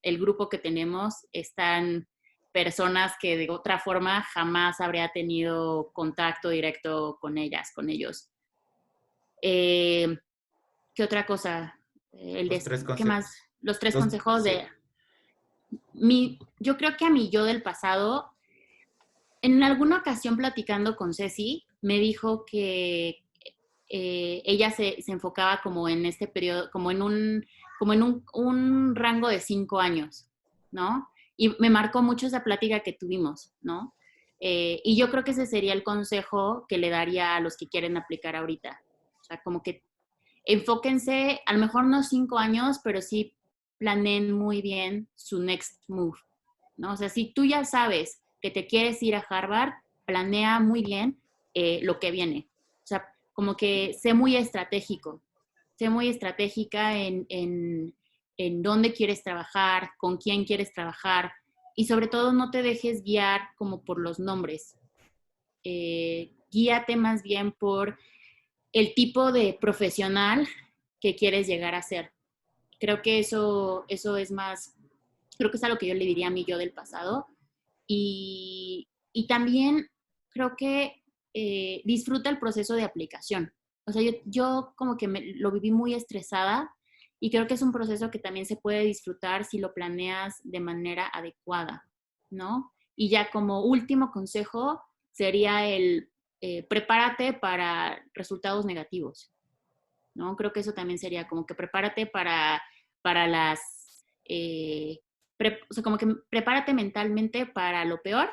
el grupo que tenemos están personas que de otra forma jamás habría tenido contacto directo con ellos. ¿Qué otra cosa? Los 3 ¿Qué consejos. más? Los 3 consejos Sí. yo creo que a mi yo del pasado, en alguna ocasión platicando con Ceci, me dijo que ella se enfocaba como en este periodo, como en un rango de 5 años, ¿no? Y me marcó mucho esa plática que tuvimos, ¿no? Y yo creo que ese sería el consejo que le daría a los que quieren aplicar ahorita. O sea, como que enfóquense, a lo mejor no 5 años, pero sí planeen muy bien su next move, ¿no? O sea, si tú ya sabes que te quieres ir a Harvard, planea muy bien lo que viene. O sea, como que sé muy estratégica en dónde quieres trabajar, con quién quieres trabajar y sobre todo no te dejes guiar como por los nombres. Guíate más bien por el tipo de profesional que quieres llegar a ser. Creo que eso es más, creo que es algo que yo le diría a mi yo del pasado. y también creo que disfruta el proceso de aplicación. O sea, yo como que lo viví muy estresada y creo que es un proceso que también se puede disfrutar si lo planeas de manera adecuada, ¿no? Y ya como último consejo sería el prepárate para resultados negativos, ¿no? Creo que eso también sería como que prepárate para las... o sea, como que prepárate mentalmente para lo peor,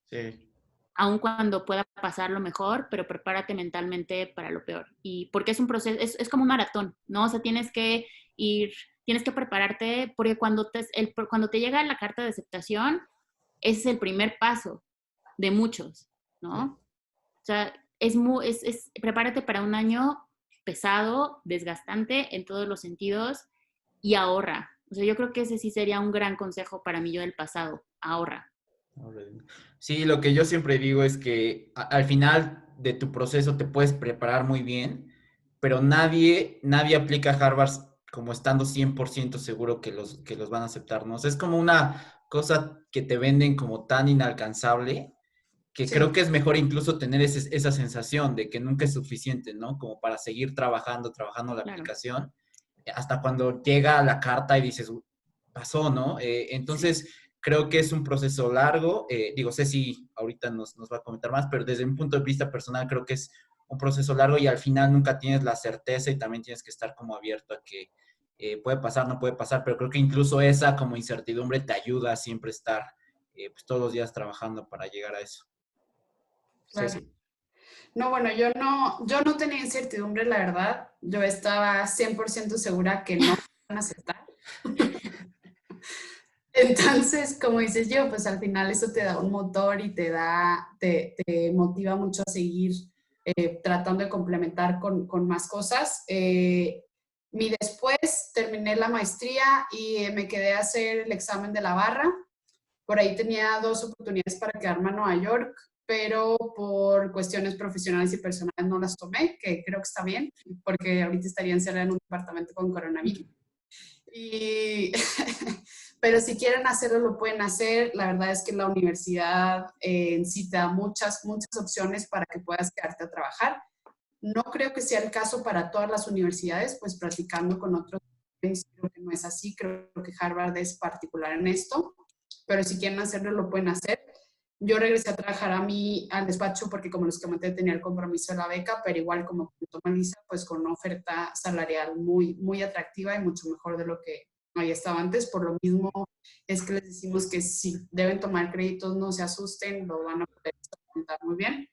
Sí. aun cuando pueda pasar lo mejor, pero prepárate mentalmente para lo peor. Y porque es un proceso, es como un maratón, ¿no? O sea, tienes que tienes que prepararte, porque cuando te llega la carta de aceptación, ese es el primer paso de muchos, ¿no? Sí. O sea, prepárate para un año pesado, desgastante en todos los sentidos y ahorra. O sea, yo creo que ese sí sería un gran consejo para mí yo del pasado, ahorra. Sí, lo que yo siempre digo es que al final de tu proceso te puedes preparar muy bien, pero nadie aplica a Harvard como estando 100% seguro que los van a aceptar, ¿no? O sea, es como una cosa que te venden como tan inalcanzable que creo Sí, que es mejor incluso tener esa sensación de que nunca es suficiente, ¿no? Como para seguir trabajando la Claro, aplicación, hasta cuando llega la carta y dices, pasó, ¿no? sí. Entonces, creo que es un proceso largo. Digo, Ceci ahorita nos va a comentar más, pero desde mi punto de vista personal creo que es un proceso largo y al final nunca tienes la certeza y también tienes que estar como abierto a que puede pasar, no puede pasar, pero creo que incluso esa como incertidumbre te ayuda a siempre estar pues todos los días trabajando para llegar a eso. claro. Ceci. No, bueno, yo no tenía incertidumbre, la verdad. Yo estaba 100% segura que no me iban a aceptar. Entonces, como dices yo, pues al final eso te da un motor y te motiva mucho a seguir tratando de complementar con más cosas. Después terminé la maestría y me quedé a hacer el examen de la barra. Por ahí tenía 2 oportunidades para quedarme a Nueva York, pero por cuestiones profesionales y personales no las tomé, que creo que está bien, porque ahorita estaría encerrada en un departamento con coronavirus. Y, pero si quieren hacerlo, lo pueden hacer. La verdad es que la universidad en sí te da muchas opciones para que puedas quedarte a trabajar. No creo que sea el caso para todas las universidades, pues practicando con otros, creo que no es así. Creo que Harvard es particular en esto, pero si quieren hacerlo, lo pueden hacer. Yo regresé a trabajar al despacho porque, como les comenté, tenía el compromiso de la beca, pero igual, como comentó Melissa, pues con una oferta salarial muy atractiva y mucho mejor de lo que ahí estaba antes. Por lo mismo es que les decimos que si deben tomar créditos, no se asusten, lo van a poder implementar muy bien.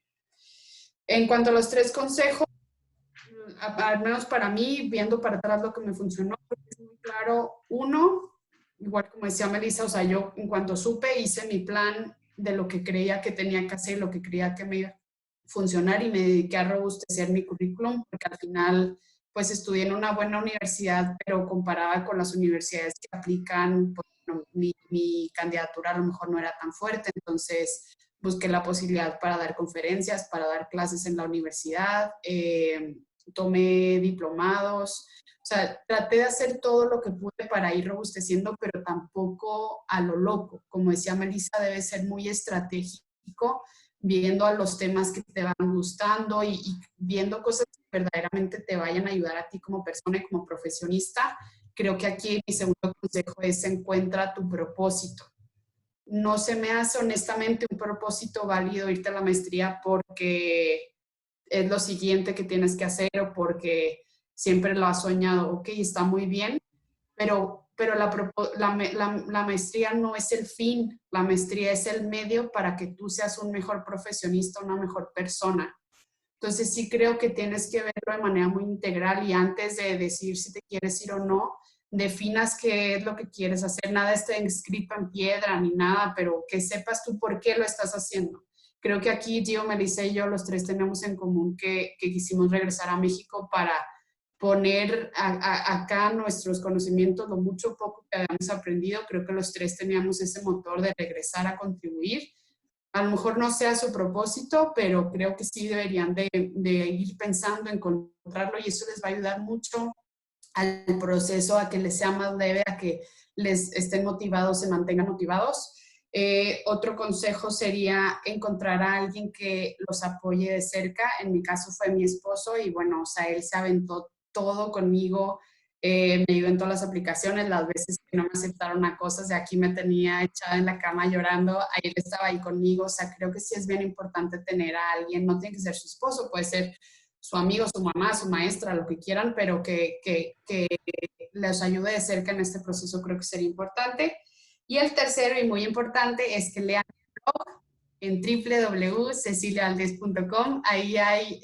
En cuanto a los 3 consejos, al menos para mí, viendo para atrás lo que me funcionó, es muy claro. Uno, igual como decía Melissa, o sea, yo en cuanto supe, hice mi plan de lo que creía que tenía que hacer, lo que creía que me iba a funcionar y me dediqué a robustecer mi currículum, porque al final, pues estudié en una buena universidad, pero comparada con las universidades que aplican, pues, no, mi candidatura a lo mejor no era tan fuerte, entonces busqué la posibilidad para dar conferencias, para dar clases en la universidad, tomé diplomados, o sea, traté de hacer todo lo que pude para ir robusteciendo, pero tampoco a lo loco. Como decía Melissa, debe ser muy estratégico, viendo a los temas que te van gustando y viendo cosas que verdaderamente te vayan a ayudar a ti como persona y como profesionista. Creo que aquí mi segundo consejo es encuentra tu propósito. No se me hace honestamente un propósito válido irte a la maestría porque es lo siguiente que tienes que hacer o porque siempre lo has soñado. Ok, está muy bien, pero la maestría no es el fin, la maestría es el medio para que tú seas un mejor profesionista, una mejor persona. Entonces sí creo que tienes que verlo de manera muy integral y antes de decir si te quieres ir o no, definas qué es lo que quieres hacer. Nada está escrito en piedra ni nada, pero que sepas tú por qué lo estás haciendo. Creo que aquí Gio, Melissa y yo, los tres tenemos en común que quisimos regresar a México para poner acá nuestros conocimientos, lo mucho o poco que habíamos aprendido. Creo que los tres teníamos ese motor de regresar a contribuir. A lo mejor no sea su propósito, pero creo que sí deberían de ir pensando, encontrarlo y eso les va a ayudar mucho al proceso, a que les sea más leve, a que les estén motivados, se mantengan motivados. Otro consejo sería encontrar a alguien que los apoye de cerca. En mi caso fue mi esposo y bueno, o sea, él se aventó todo conmigo, me ayudó en todas las aplicaciones, las veces que no me aceptaron a cosas, de aquí me tenía echada en la cama llorando, él estaba ahí conmigo, o sea, creo que sí es bien importante tener a alguien, no tiene que ser su esposo, puede ser su amigo, su mamá, su maestra, lo que quieran, pero que les ayude de cerca en este proceso creo que sería importante. Y el tercero y muy importante es que lean el blog en www.ceciliavaldez.com. Ahí hay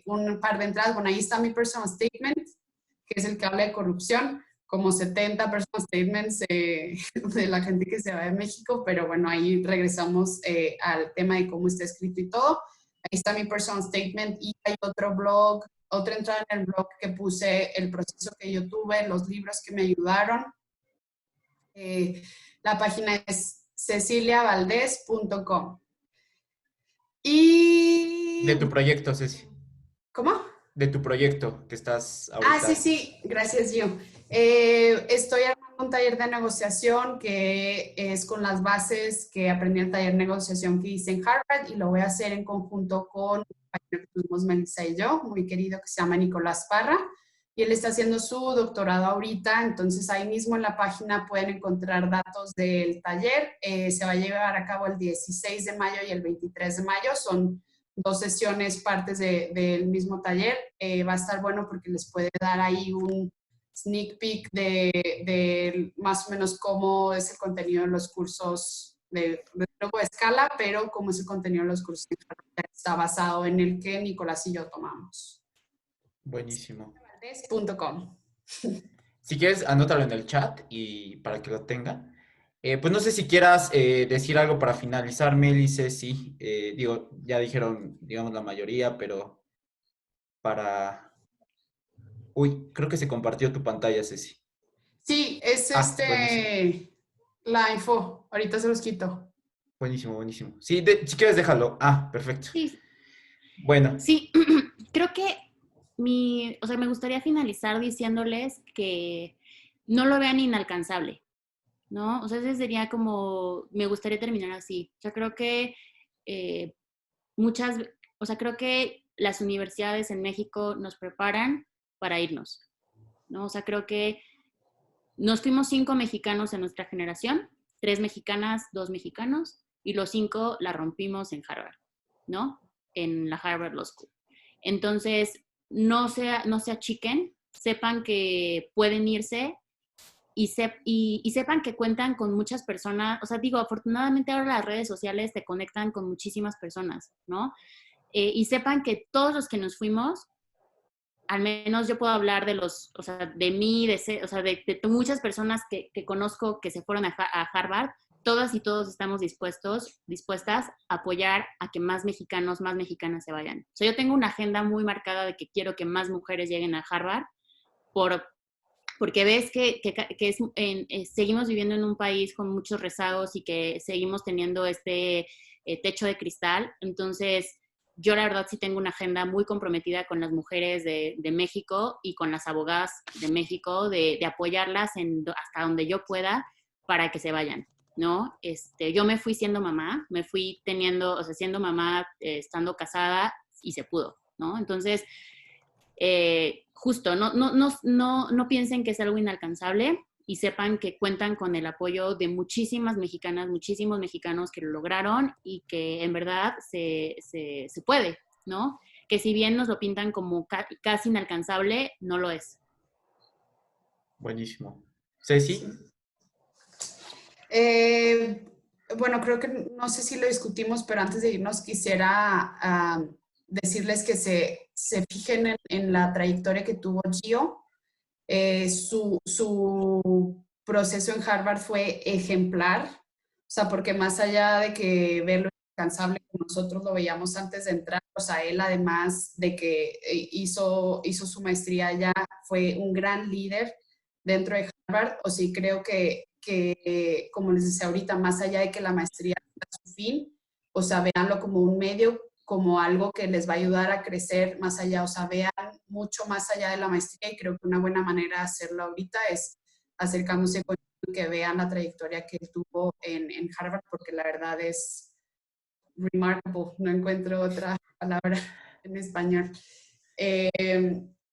un par de entradas. Bueno, ahí está mi personal statement, que es el que habla de corrupción, como 70 personal statements de la gente que se va de México, pero bueno, ahí regresamos al tema de cómo está escrito y todo. Ahí está mi personal statement y hay otro blog, otra entrada en el blog que puse el proceso que yo tuve, los libros que me ayudaron. La página es ceciliavaldez.com. De tu Y... proyecto, Ceci. ¿Cómo? De tu proyecto que estás Ah, ahorita. sí, sí, gracias, Gio. Estoy armando un taller de negociación que es con las bases que aprendí en el taller de negociación que hice en Harvard y lo voy a hacer en conjunto con un compañero que tuvimos Melissa y yo, muy querido, que se llama Nicolás Parra. Y él está haciendo su doctorado ahorita, entonces ahí mismo en la página pueden encontrar datos del taller. Se va a llevar a cabo el 16 de mayo y el 23 de mayo. Son 2 sesiones, partes del mismo taller. Va a estar bueno porque les puede dar ahí un sneak peek de más o menos cómo es el contenido de los cursos de nuevo de escala, pero cómo es el contenido de los cursos que está basado en el que Nicolás y yo tomamos. Buenísimo. .com. Si quieres, anótalo en el chat y para que lo tengan. Pues no sé si quieras decir algo para finalizar, Meli, Ceci. Digo, ya dijeron, digamos, la mayoría, pero para... Uy, creo que se compartió tu pantalla, Ceci. Sí, es Buenísimo. la info. Ahorita se los quito. Buenísimo, buenísimo. Sí, si quieres, déjalo. Perfecto. Sí, Bueno, sí, creo que o sea, me gustaría finalizar diciéndoles que no lo vean inalcanzable, ¿no? O sea, ese sería como, me gustaría terminar así. O sea, creo que eh, muchas, o sea, creo que las universidades en México nos preparan para irnos, ¿no? O sea, creo que nos fuimos 5 mexicanos en nuestra generación, 3 mexicanas, 2 mexicanos, y los 5 la rompimos en Harvard, ¿no? En la Harvard Law School. Entonces, no se achiquen, sepan que pueden irse y sepan que cuentan con muchas personas. O sea, digo, afortunadamente ahora las redes sociales te conectan con muchísimas personas, ¿no? Y sepan que todos los que nos fuimos, al menos yo puedo hablar de los, o sea, de mí, o sea, de muchas personas que conozco que se fueron a Harvard, todas y todos estamos dispuestas a apoyar a que más mexicanos, más mexicanas se vayan. O sea, yo tengo una agenda muy marcada de que quiero que más mujeres lleguen a Harvard porque ves que seguimos viviendo en un país con muchos rezagos y que seguimos teniendo este techo de cristal. Entonces, yo la verdad sí tengo una agenda muy comprometida con las mujeres de México y con las abogadas de México, de apoyarlas hasta donde yo pueda para que se vayan, ¿no? Yo me fui siendo mamá, me fui teniendo, o sea, siendo mamá, estando casada y se pudo, ¿no? Entonces, justo, no piensen que es algo inalcanzable y sepan que cuentan con el apoyo de muchísimas mexicanas, muchísimos mexicanos que lo lograron y que en verdad se puede, ¿no? Que si bien nos lo pintan como casi inalcanzable, no lo es. buenísimo. Ceci. Bueno, creo que no sé si lo discutimos, pero antes de irnos quisiera decirles que se fijen en la trayectoria que tuvo Gio. Su proceso en Harvard fue ejemplar, o sea, porque más allá de que verlo incansable como nosotros lo veíamos antes de entrar, o sea, él además de que hizo su maestría allá, fue un gran líder dentro de Harvard, o sí creo que, como les decía ahorita, más allá de que la maestría sea su fin, o sea, véanlo como un medio, como algo que les va a ayudar a crecer más allá, o sea, vean mucho más allá de la maestría y creo que una buena manera de hacerlo ahorita es acercándose con él, que vean la trayectoria que él tuvo en Harvard, porque la verdad es remarkable, no encuentro otra palabra en español.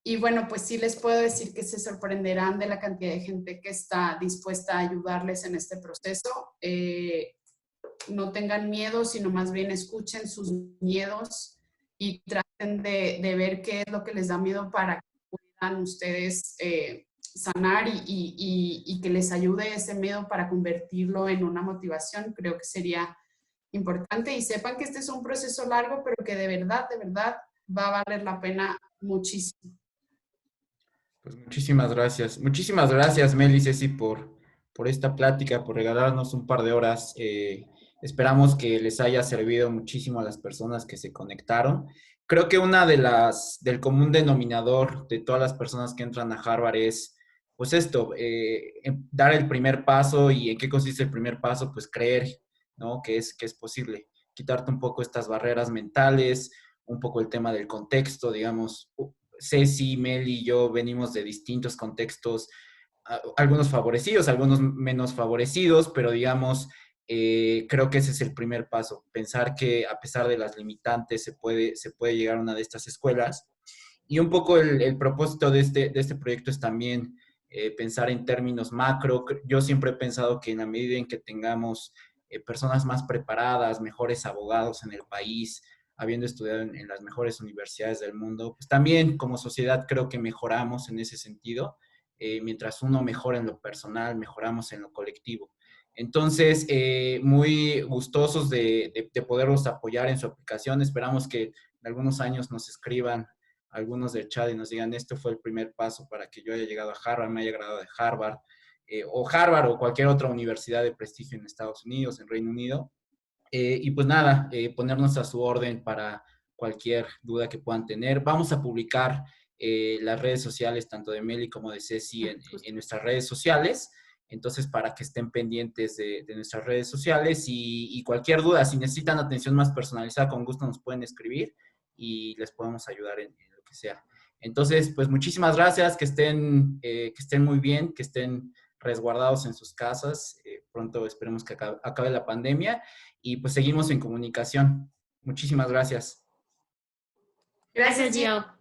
Y bueno, pues sí les puedo decir que se sorprenderán de la cantidad de gente que está dispuesta a ayudarles en este proceso. No tengan miedo, sino más bien escuchen sus miedos y traten de ver qué es lo que les da miedo para que puedan ustedes sanar y que les ayude ese miedo para convertirlo en una motivación. Creo que sería importante, y sepan que este es un proceso largo, pero que de verdad va a valer la pena muchísimo. Pues muchísimas gracias Mel y Ceci por esta plática, por regalarnos un par de horas. Esperamos que les haya servido muchísimo a las personas que se conectaron. Creo que una del común denominador de todas las personas que entran a Harvard es, pues esto, dar el primer paso. ¿Y en qué consiste el primer paso? Pues creer, ¿no? Que es posible. Quitarte un poco estas barreras mentales, un poco el tema del contexto, digamos. Ceci, Mel y yo venimos de distintos contextos, algunos favorecidos, algunos menos favorecidos, pero digamos, creo que ese es el primer paso, pensar que a pesar de las limitantes se puede llegar a una de estas escuelas. Y un poco el propósito de este proyecto es también pensar en términos macro. Yo siempre he pensado que en la medida en que tengamos personas más preparadas, mejores abogados en el país, habiendo estudiado en las mejores universidades del mundo, pues también como sociedad creo que mejoramos en ese sentido. Mientras uno mejora en lo personal, mejoramos en lo colectivo. Entonces, muy gustosos de poderlos apoyar en su aplicación. Esperamos que en algunos años nos escriban algunos del chat y nos digan, esto fue el primer paso para que yo haya llegado a Harvard, me haya graduado de Harvard, o Harvard o cualquier otra universidad de prestigio en Estados Unidos, en Reino Unido. Y pues nada, ponernos a su orden para cualquier duda que puedan tener. Vamos a publicar las redes sociales, tanto de Meli como de Ceci, en nuestras redes sociales. Entonces, para que estén pendientes de nuestras redes sociales y cualquier duda, si necesitan atención más personalizada, con gusto nos pueden escribir y les podemos ayudar en lo que sea. Entonces, pues muchísimas gracias, que estén muy bien, que estén resguardados en sus casas. Pronto esperemos que acabe la pandemia y pues seguimos en comunicación. Muchísimas gracias. Gracias, Gio.